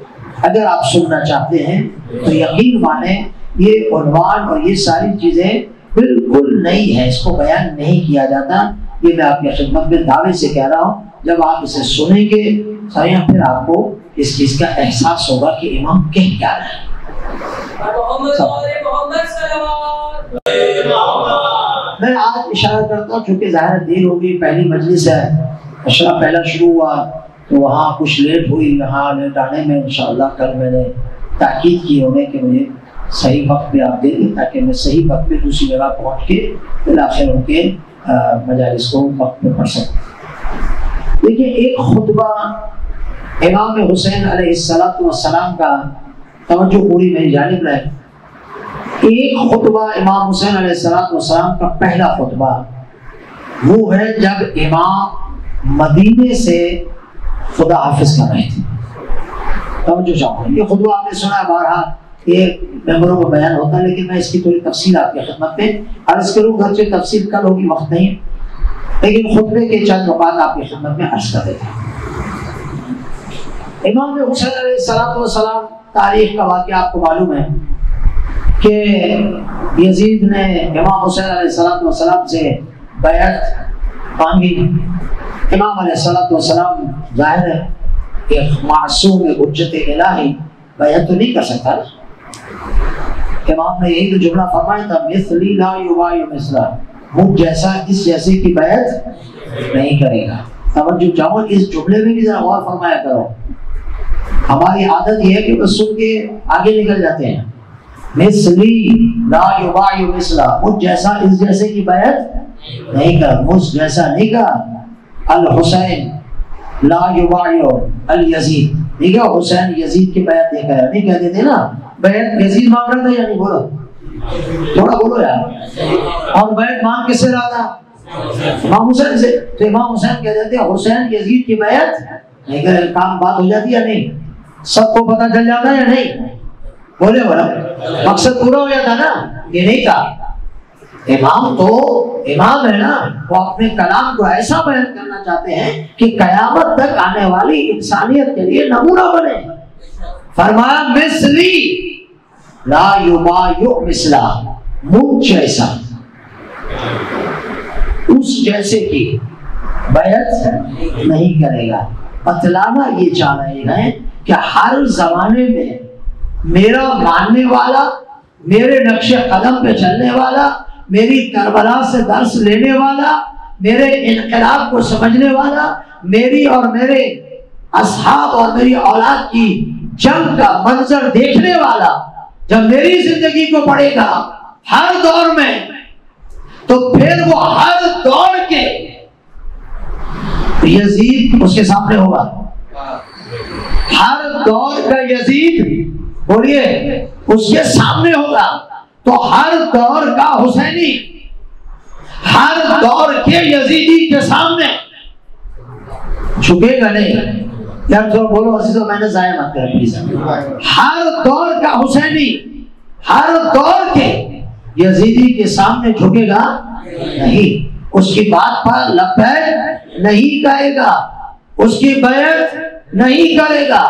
A: اگر آپ سننا چاہتے ہیں تو یقین مانیں یہ عنوان اور یہ ساری چیزیں بالکل نئی ہے، اس کو بیان نہیں کیا جاتا، یہ میں آپ کی خدمت میں دعوے سے کہہ رہا ہوں۔ جب آپ اسے سنیں گے سائیں پھر آپ کو اس چیز کا احساس ہوگا کہ امام کہہ کیا رہا ہے۔ میں آج اشارہ کرتا ہوں چونکہ ظاہر دیر ہوگی، پہلی مجلس ہے، اشرا پہلا شروع ہوا تو وہاں کچھ لیٹ ہوئی، یہاں لیٹ آنے میں انشاءاللہ کل میں نے تاکید کی ہوگی کہ مجھے صحیح وقت پہ آپ دیں گے تاکہ میں صحیح وقت پہ دوسری جگہ پہنچ کے بالآخر ان کے مجالس کو وقت پہ پڑھ سکوں۔ دیکھیے ایک خطبہ امام حسین علیہ السلام کا، توجہ پوری میری جانب رہے، ایک خطبہ امام حسین علیہ السلام کا پہلا خطبہ وہ ہے جب امام مدینے سے خدا حافظ کر رہے تھے۔ توجہ چاہوں، یہ خطبہ آپ نے سنا بارہا، یہ ممبروں کو بیان ہوتا ہے، لیکن میں اس کی تھوڑی تفصیل آپ کی خدمت میں عرض کروں گا، جو تفصیل کل ہوگی وقت نہیں، لیکن خطبے کے چند نکات آپ کی خدمت میں عرض کر دیتا ہوں۔ امام حسین علیہ السلام تاریخ کا واقعہ آپ کو معلوم ہے کہ یزید نے امام حسین علیہ السلام سے بیعت مانگی۔ امام علیہ السلام ظاہر ہے ایک معصوم حجت الہی بیعت تو نہیں کر سکتا نا۔ امام نے یہی تو جملہ فرمایا تھا، مثلی لا یبایع مثلا، مجھ جیسا اس جیسے کی بیعت نہیں کرے گا۔ توجہ چاہو، اس جملے میں بھی ذرا غور فرمایا کرو۔ ہماری عادت یہ ہے کہ بس سن کے آگے نکل جاتے ہیں، مثلی لا یبایع مثلا، مجھ جیسا اس جیسے کی بیعت نہیں کر، مجھ جیسا نہیں کر۔ الحسین لا یبایع الیزید، ٹھیک ہے، حسین یزید کی بیعت نہیں کرا، نہیں کہتے تھے نا، بیعت یزید مانگ رہا تھا یا نہیں؟ بولو تھوڑا بولو یار۔ اور بیعت مانگ کس سے رہا تھا؟ امام حسین سے۔ تو امام حسین کہہ دیتے ہیں حسین یزید کی بیعت نہیں کرے، کام بات ہو جاتی ہے نہیں؟ سب کو پتہ چل جاتا ہے یا نہیں؟ بولے بولا، مقصد پورا ہو جاتا نا؟ یہ نہیں کہا۔ امام تو امام ہے نا، وہ اپنے کلام کو ایسا بیان کرنا چاہتے ہیں کہ قیامت تک آنے والی انسانیت کے لیے نمونہ بنے۔ فرمایا مثلی لا یبایع مثلا، مجھ جیسا اس جیسے کی بیعت نہیں کرے گا۔ بتلانا یہ چاہ رہے ہیں کہ ہر زمانے میں میرا ماننے والا، میرے نقش قدم پہ چلنے والا، میری کربلا سے درس لینے والا، میرے انقلاب کو سمجھنے والا، میری اور میرے اصحاب اور میری اولاد کی جنگ کا منظر دیکھنے والا جب میری زندگی کو پڑھے گا ہر دور میں، تو پھر وہ ہر دور کے یزید اس کے سامنے ہوگا۔ ہر دور کا یزید بولیے اس کے سامنے ہوگا، تو ہر دور کا حسینی ہر دور کے یزیدی کے سامنے جھکے گا نہیں۔ یار جو بولو عزیزو، میں نے ضائع مت کریں پلیز۔ ہر دور کا حسینی ہر دور کے یزیدی کے سامنے جھکے گا نہیں، اس کی بات پر لبیک نہیں کہے گا، اس کی بیعت نہیں کرے گا،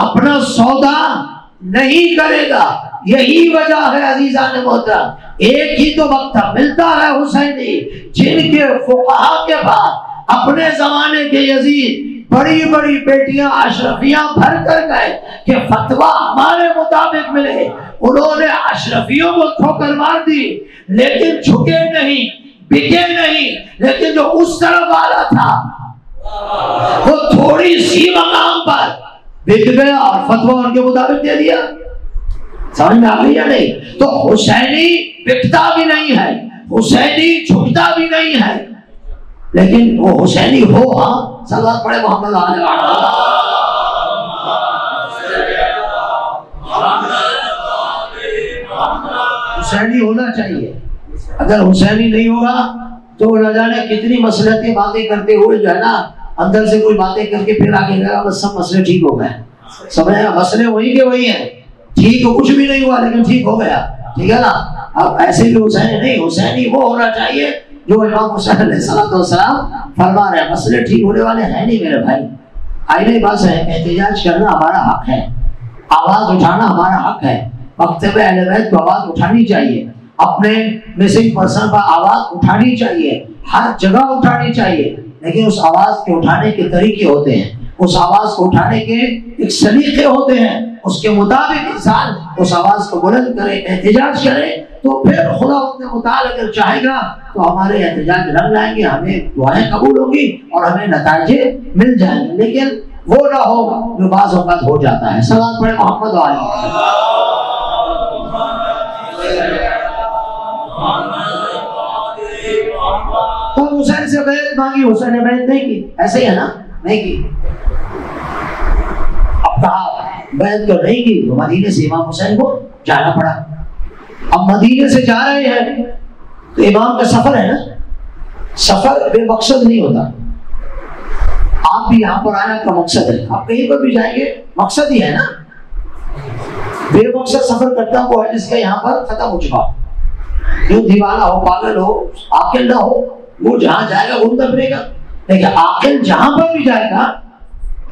A: اپنا سودا نہیں کرے گا۔ یہی وجہ ہے عزیزان محترم، ایک ہی تو وقت ملتا ہے حسینی جن کے فقہا کے بعد اپنے زمانے کے یزید بڑی بڑی بیٹیاں اشرفیاں بھر کر گئے کہ فتویٰ ہمارے مطابق ملے، انہوں نے اشرفیوں کو ٹھوکر مار دی، لیکن جھکے نہیں، بکے نہیں۔ لیکن جو اس طرف والا تھا وہ تھوڑی سی مقام پر بک گیا اور فتویٰ ان کے مطابق دے دیا۔ سمجھ میں آ گئی یا نہیں؟ تو حسینی بکتا بھی نہیں ہے، حسینی جھکتا بھی نہیں ہے، لیکن وہ حسینی ہو. ہاں صلوات پڑھے محمد علیہ حسینی ہونا چاہیے. اگر حسینی نہیں ہوگا تو نہ جانے کتنی مصلحتی باتیں کرتے ہوئے جو ہے نا اندر سے کوئی باتیں کر کے پھر آگے گیا بس سب مسئلے ٹھیک ہو گئے. سمجھا؟ مسئلے وہی کے وہی ہیں، ٹھیک کچھ بھی نہیں ہوا لیکن ٹھیک ہو گیا. ٹھیک ہے نا؟ اب ایسے بھی حسینی نہیں، حسینی وہ ہونا چاہیے جو امام حسین علیہ السلام فرما رہے ہیں. مسئلے ٹھیک ہونے والے ہیں نہیں میرے بھائی. آئینے بس ہے، احتجاج کرنا ہمارا حق ہے، آواز اٹھانا ہمارا حق ہے. مکتب اہل بیت کو آواز اٹھانی چاہیے، اپنے مسنگ پرسن پر آواز اٹھانی چاہیے، ہر جگہ اٹھانی چاہیے. لیکن اس آواز کے اٹھانے کے طریقے ہوتے ہیں، اس آواز کو اٹھانے کے ایک سلیقے ہوتے ہیں. اس کے مطابق انسان اس آواز کو بلند کرے، احتجاج کرے، تو پھر خدا اپنے مطابق اگر چاہے گا تو ہمارے احتجاج رنگ لائیں گے، ہمیں دعائیں قبول ہوں گی اور ہمیں نتائج مل جائیں گے. لیکن وہ نہ ہو جو بعض اوقات ہو جاتا ہے. صلوات پڑھے محمد علیہ. تو حسین سے بیعت مانگی، حسین نے بیعت نہیں کی. ایسے ہی ہے نا؟ نہیں کی. اب کہا بیعت تو نہیں کی تو مدینے سے امام حسین کو جانا پڑا. اب مدینے سے جا رہے ہیں تو امام کا سفر ہے نا، سفر بے مقصد نہیں ہوتا. آپ بھی یہاں پر آنا کا مقصد ہے، آپ کہیں پر بھی جائیں گے مقصد ہی ہے نا. بے مقصد سفر کرتا وہ ہے جس کا یہاں پر ختم ہو چکا، جو دیوانہ ہو، پاگل ہو، عاقل نہ ہو، وہ جہاں جائے گا گھومتا پھرے گا. لیکن عاقل جہاں پر بھی جائے گا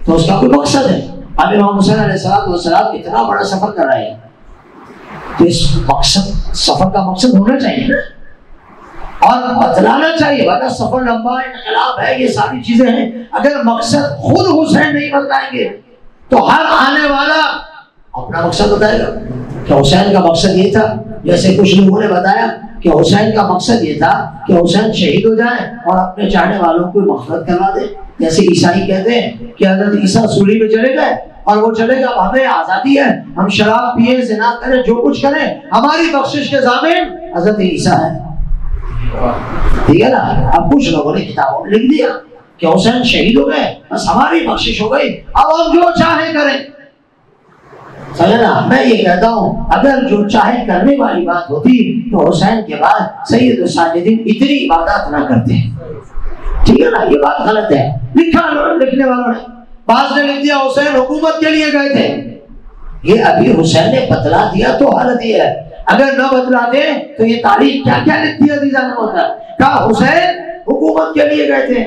A: تو اس کا کوئی مقصد ہے. اب امام حسین علیہ السلام اتنا بڑا سفر کر رہے ہیں تو اس مقصد، سفر کا مقصد ہونا چاہیے نا، اور بتلانا چاہیے. ورنہ سفر لمبا ہے، انقلاب ہے، یہ ساری چیزیں ہیں. اگر مقصد خود حسین نہیں بتائیں گے تو ہر آنے والا اپنا مقصد بتائے گا کہ حسین کا مقصد یہ تھا. جیسے کچھ لوگوں نے بتایا کہ حسین کا مقصد یہ تھا کہ حسین شہید ہو جائے اور اپنے چاہنے والوں کو مغفرت کروا دے. جیسے عیسائی کہتے ہیں کہ حضرت عیسیٰ سولی پہ چلے گئے اور وہ چلے گا، ہمیں آزادی ہے، ہم شراب پیے، زنا کریں، جو کچھ کریں، ہماری بخشش کے ضامن حضرت عیسیٰ ہے. ٹھیک ہے نا؟ اب کچھ لوگوں نے کتابوں میں لکھ دیا کہ حسین شہید ہو گئے بس ہماری بخشش ہو گئی، اب ہم جو چاہیں کریں. سمجھنا؟ میں یہ کہتا ہوں اگر جو چاہے کرنے والی بات ہوتی تو حسین کے بعد سید الساجدین اتنی عبادات نہ کرتے. ٹھیک ہے نا؟ یہ بات غلط ہے. لکھا لکھنے والوں نے، بعض نے لکھ دیا حسین حکومت کے لیے گئے تھے. یہ ابھی حسین نے بتلا دیا تو حالت یہ ہے، اگر نہ بتلا دے تو یہ تاریخ کیا کیا لکھتی ہے عزیزان ہوتا ہے. کہا حسین حکومت کے لیے گئے تھے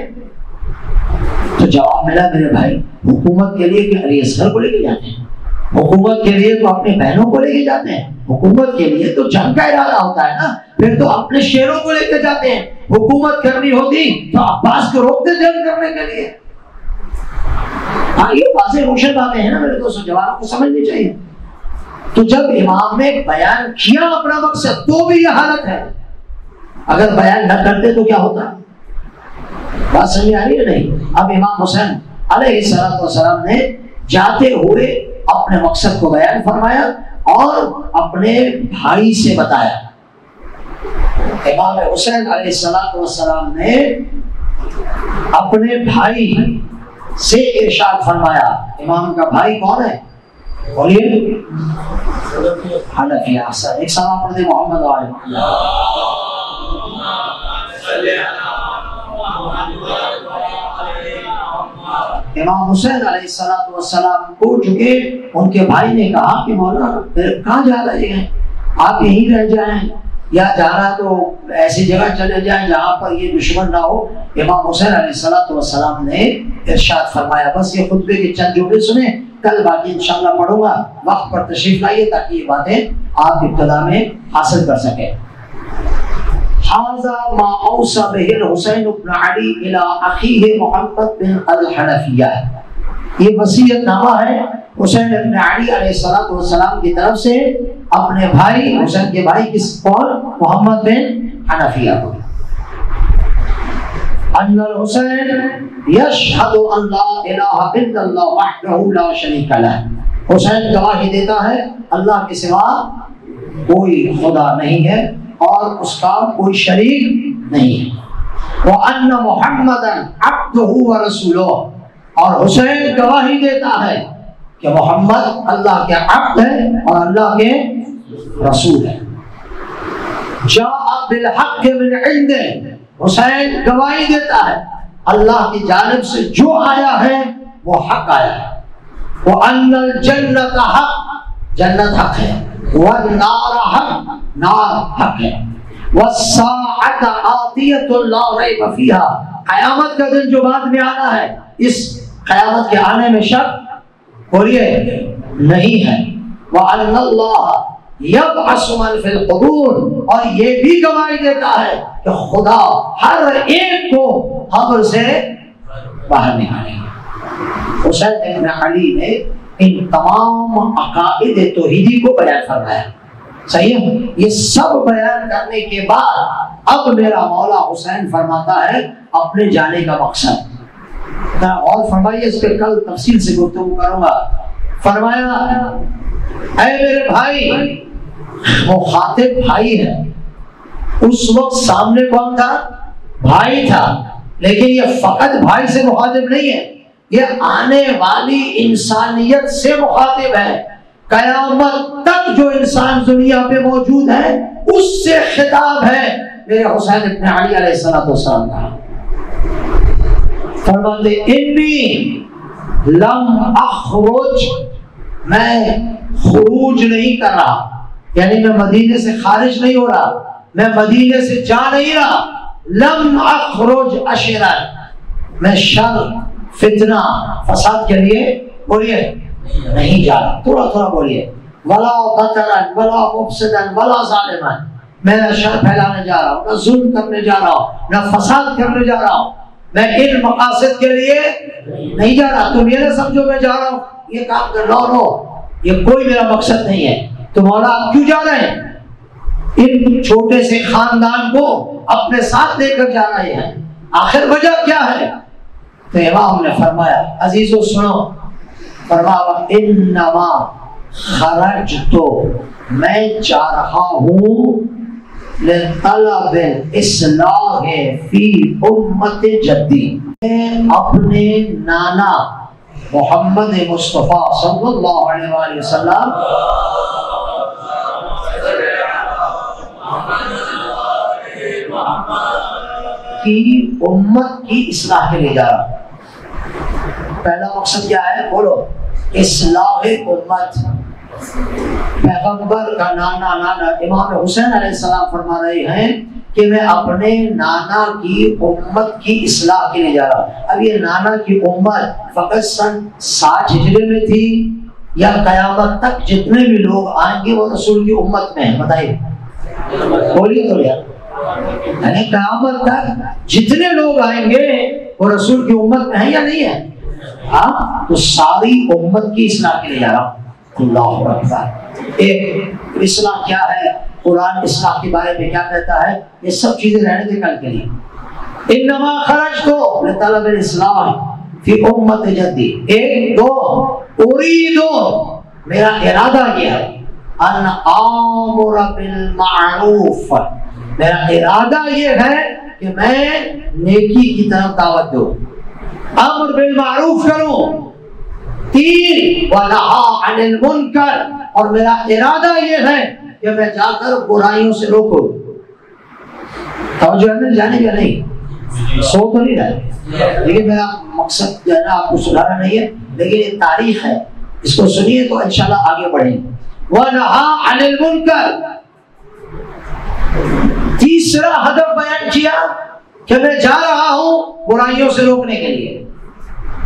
A: تو جواب ملا میرے بھائی حکومت کے لیے کہ علی اصغر کو لے کے جاتے ہیں، حکومت کے لیے تو اپنے بہنوں کو لے کے جاتے ہیں، حکومت کے لیے تو جنگ کا ارادہ ہوتا ہے نا، پھر تو اپنے شیروں کو لے کے جاتے ہیں. حکومت کرنی ہوتی تو عباس کو روکتے جنگ کرنے کے لیے. ہاں یہ واضح روشن باتیں ہیں نا میرے دوستوں، جوانوں کو سمجھنی چاہیے. تو جب امام نے بیان کیا اپنا مقصد تو بھی یہ حالت ہے، اگر بیان نہ کرتے تو کیا ہوتا؟ بات سمجھ آ رہی ہے نہیں؟ اب امام حسین علیہ السلام نے جاتے ہوئے اپنے مقصد کو بیان فرمایا اور اپنے بھائی سے بتایا. امام حسین علیہ السلام نے اپنے بھائی سے ارشاد فرمایا. امام کا بھائی کون ہے؟ بولیے. حنفیہ. احسن. ایک سلام پڑھ دے محمد علیہ. امام حسین علیہ السلام کو چکے ان کے بھائی نے کہا کہ مولانا کہاں جا رہے ہیں آپ، یہیں رہ جائیں یا جانا تو ایسی جگہ چلے جائیں جہاں پر یہ دشمن نہ ہو. امام حسین علیہ السلام نے ارشاد فرمایا. بس یہ خطبے کے چند جملے سنیں، کل باقی انشاءاللہ پڑھوں گا. وقت پر تشریف لائیے تاکہ یہ باتیں آپ ابتدا میں حاصل کر سکیں. هذا ما اوصى به الحسين بن علي الى اخيه محمد بن الحنفیہ. یہ وصیت نامہ ہے حسین ابن علی علیہ السلام کی طرف سے اپنے بھائی حسین کے بھائی کس قول محمد بن حنفیہ کو. ان الحسین یشهد ان لا الہ الا اللہ وحدہ لا شریک لہ. حسین گواہی دیتا ہے اللہ کے سوا کوئی خدا نہیں ہے اور اس کا کوئی شریک نہیں ہے۔ وَأَنَّ مُحَمَّدًا عَبْدُهُ وَرَسُولُهُ، اور حسین گواہی دیتا ہے کہ محمد اللہ کے عبد ہے اور اللہ کے رسول ہے۔ جاء بالحق من عنده، حسین گواہی دیتا ہے اللہ کی جانب سے جو آیا ہے وہ حق آیا ہے۔ وَأَنَّ الْجَنَّةَ حق، جنت حق ہے، وَالنَّارَ حق، نار حق ہے، وَالسَّاعَةَ آتِيَةٌ لَا رَيْبَ فِيهَا، قیامت کا دن جو بعد میں آنا ہے اس قیامت کے آنے میں شک بولیے نہیں ہے۔ وَأَنَّ اللَّهَ يَبْعَثُ مَن فِي الْقُبُورِ، اور یہ بھی گواہی دیتا ہے کہ خدا ہر ایک کو قبر سے باہر نکالے گا۔ حسین ابن علی نے ان تمام عقائد توحیدی کو بیان فرمایا، صحیح ہے؟ یہ سب بیان کرنے کے بعد اب میرا مولا حسین فرماتا ہے اپنے جانے کا مقصد، اور فرمائیے اس پہ کل تفصیل سے گفتگو کروں گا۔ فرمایا اے میرے بھائی، وہ خاطب بھائی ہے، اس وقت سامنے کون تھا؟ بھائی تھا، لیکن یہ فقط بھائی سے مخاطب نہیں ہے، یہ آنے والی انسانیت سے مخاطب ہے۔ قیامت تک جو انسان دنیا پہ موجود ہے اس سے خطاب ہے میرے حسین ابن علی علیہ السلام کا۔ فرماتے انی لم اخرج، میں خروج نہیں کر رہا، یعنی میں مدینے سے خارج نہیں ہو رہا، میں مدینے سے جا نہیں رہا۔ لم اخرج اشرا، میں شر فتنہ فساد کے لیے بولیے نہیں جا رہا، تھوڑا تھوڑا بولیے، ولا بطرا ولا مفسدا ولا ظالما، میں نہ شر پھیلانے جا رہا ہوں، نہ ظلم کرنے جا رہا ہوں، نہ فساد کرنے جا رہا ہوں، میں ان مقاصد کے لیے نہیں جا رہا۔ تم یہ نہ سمجھو میں جا رہا ہوں یہ کام کر رہا ہوں، یہ کوئی میرا مقصد نہیں ہے۔ تو مولا آپ کیوں جا رہے ہیں؟ ان چھوٹے سے خاندان کو اپنے ساتھ لے کر جا رہے ہیں، آخر وجہ کیا ہے؟ تو امام نے فرمایا عزیزو سنو، فرمایا انما خرجت، میں جا رہا ہوں لطلب الاصلاح فی امت جدی، میں اپنے نانا محمد مصطفیٰ صلی اللہ علیہ وآلہ وسلم کی امت کی اصلاح کے لیے جا رہا ہوں۔ پہلا مقصد کیا ہے؟ بولو، اصلاح امت۔ پیغمبر کا نانا امام حسین علیہ السلام فرما رہے ہیں کہ میں اپنے نانا کی امت کی اصلاح کے لیے جا رہا ہوں۔ اب یہ نانا کی امت فقط سن 60 ہجری میں تھی یا قیامت تک جتنے بھی لوگ آئیں گے وہ رسول کی امت میں ہیں؟ بتائیے، بولیے تو یار، یعنی قیامت تک جتنے لوگ آئیں گے وہ رسول کی امت میں ہیں یا نہیں ہے؟ ہاں، تو ساری امت کی اصلاح کے لیے جا رہا ہوں۔ اللہ اکبر۔ ایک اصلاح کیا ہے، قرآن اصلاح کے بارے میں کیا کہتا ہے، یہ سب چیزیں رہنے دے کل کے لیے۔ انما خرجت لطلب الاصلاح فی امت جدی۔ ایک دو اریدو، میرا ارادہ کیا ہے، ان آمر بالمعروف، میرا ارادہ یہ ہے کہ میں نیکی کی طرف دعوت دوں، امر بالمعروف کروں۔ تین ونہا عن المنکر، اور میرا ارادہ یہ ہے کہ میں جا کر برائیوں سے روکوں۔ توجہ ہے جانے کا نہیں، سو تو نہیں رہے، لیکن میرا مقصد جو ہے نا آپ کو سنانا نہیں ہے، لیکن یہ تاریخ ہے، اس کو سنیے تو انشاءاللہ آگے بڑھیں۔ وَنَهَا عَنِ الْمُنْكَرِ، تیسرا ہدف بیان کیا کہ میں جا رہا ہوں برائیوں سے روکنے کے لیے۔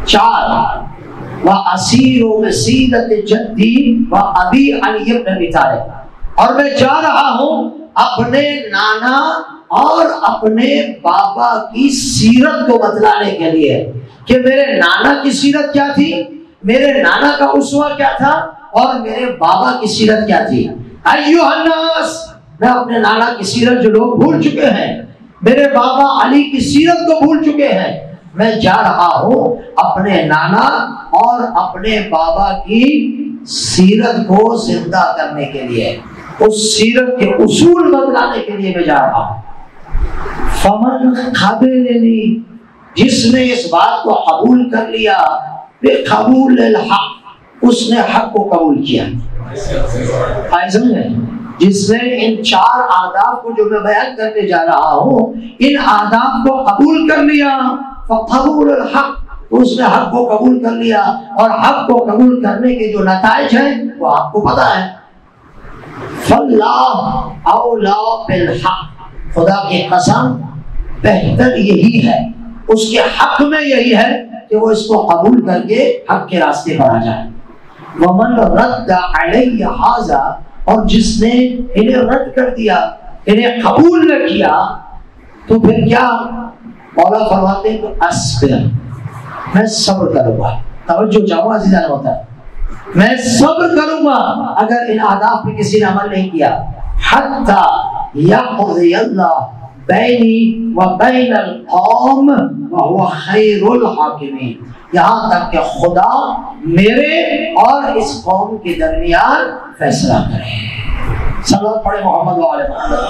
A: چار وَأَسِيرُ مَسِيرَةَ جَدِّي وَأَبِي عَلِيَّ بْنِ أَبِي طَالِبٍ، اور میں جا رہا ہوں اپنے نانا اور اپنے بابا کی سیرت کو بتلانے کے لیے کہ میرے نانا کی سیرت کیا تھی، میرے نانا کا اسوہ کیا تھا، اور میرے بابا کی سیرت کیا تھی۔ ایھا الناس، میں اپنے نانا کی سیرت جو لوگ بھول چکے ہیں، میرے بابا علی کی سیرت کو بھول چکے ہیں، میں جا رہا ہوں اپنے نانا اور اپنے بابا کی سیرت کو زندہ کرنے کے لیے، اس سیرت کے اصول بتلانے کے لیے میں جا رہا ہوں۔ فمن قبلنی، جس نے اس بات کو قبول کر لیا، بقبول الحق، اس نے حق کو قبول کیا۔ جس نے ان 4 آداب کو جو میں بیان کرنے جا رہا ہوں، ان آداب کو قبول کر لیا، فقبول الحق، اس نے حق کو قبول کر لیا، اور حق کو قبول کرنے کے جو نتائج ہیں وہ آپ کو پتا ہے۔ فاللہ اولا بالحق، خدا کی قسم بہتر یہی ہے، اس کے حق میں یہی ہے کہ وہ اس کو قبول کر کے حق کے راستے پر آ جائے۔ ومن رد علی ھذا، اور جس نے انہیں رد کر دیا، انہیں قبول نہ کیا، تو پھر کیا؟ مولا فرماتے ہیں تو اصبر، میں صبر کروں گا۔ توجہ چاہو عزیزان ہوتا ہے، میں صبر کروں گا اگر ان آداب پہ کسی نے عمل نہیں کیا، حتی یقضی اللہ بینی و بین القوم وہو خیر الحاکمین، یہاں تک کہ خدا میرے اور اس قوم کے درمیان فیصلہ کرے۔ صلوات پڑھے محمد و آل محمد۔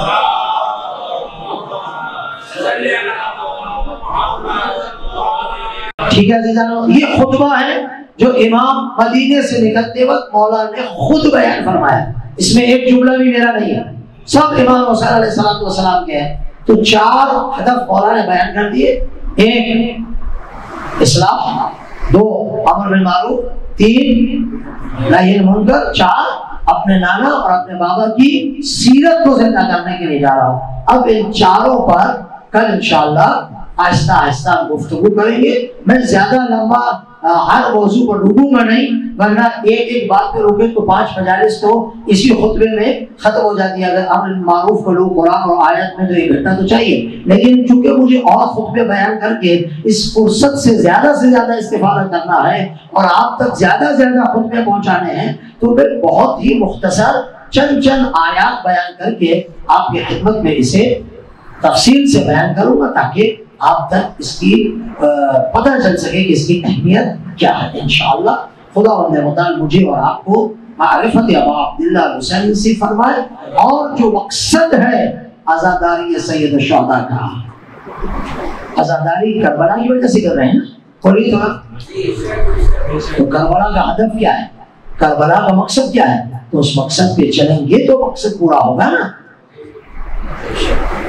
A: ٹھیک ہے عزیزانو، یہ خطبہ ہے جو امام مدینے سے نکلتے وقت مولا نے خود بیان فرمایا، اس میں ایک جملہ بھی میرا نہیں ہے، سب امام حسین علیہ السلام کے ہیں۔ تو 4 ہدف مولا نے بیان کر دیے، 1 اصلاح، 2 امر بالمعروف، 3 نہی عن المنکر، 4 اپنے نانا اور اپنے بابا کی سیرت کو زندہ کرنے کے لیے جا رہا ہوں۔ اب ان 4 پر کل انشاءاللہ آہستہ آہستہ گفتگو کریں گے۔ میں زیادہ لمبا ہر موضوع پر رکوں گا نہیں، ورنہ ایک بات پہ روکے تو 5 مجالس تو اسی خطبے میں ختم ہو جاتی ہے۔ اگر امر معروف کو لوگ قرآن اور آیت میں تو 1 گھنٹہ تو چاہیے، لیکن چونکہ مجھے اور خطبے بیان کر کے اس فرصت سے زیادہ استفادہ کرنا ہے اور آپ تک زیادہ خطبے پہنچانے ہیں، تو پھر بہت ہی مختصر چند آیات بیان کر کے آپ کی خدمت میں اسے تفصیل سے بیان کروں گا، تاکہ آپ تک اس کی پتہ چل سکے کہ اس کی اہمیت کیا ہے۔ انشاءاللہ خدا متعال مجھے اور آپ کو معرفت ابا عبداللہ حسین نصیب فرمائے، اور جو مقصد ہے عزاداری سید الشہداء کا، عزاداری کربلا کی وجہ سے کر رہے ہیں کھولی تو کربلا کا ہدف کیا ہے، کربلا کا مقصد کیا ہے، تو اس مقصد پہ چلیں گے تو مقصد پورا ہوگا نا۔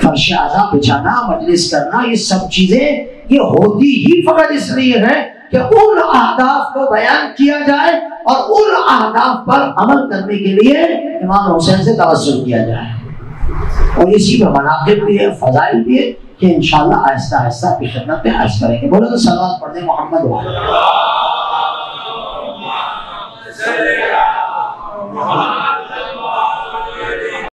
A: فرش اعلیٰ بچھانا، مجلس کرنا، یہ سب چیزیں یہ ہوتی ہی فقط اس لیے ہے کہ ان اہداف کو بیان کیا جائے اور ان اہداف پر عمل کرنے کے لیے امام حسین سے توسل کیا جائے، اور اسی میں مناقب بھی ہے، فضائل بھی ہے کہ انشاءاللہ آہستہ آہستہ اپنی خدمت میں عرض کریں گے۔ بولو تو صلوات پڑھ دیں محمد وعلیہ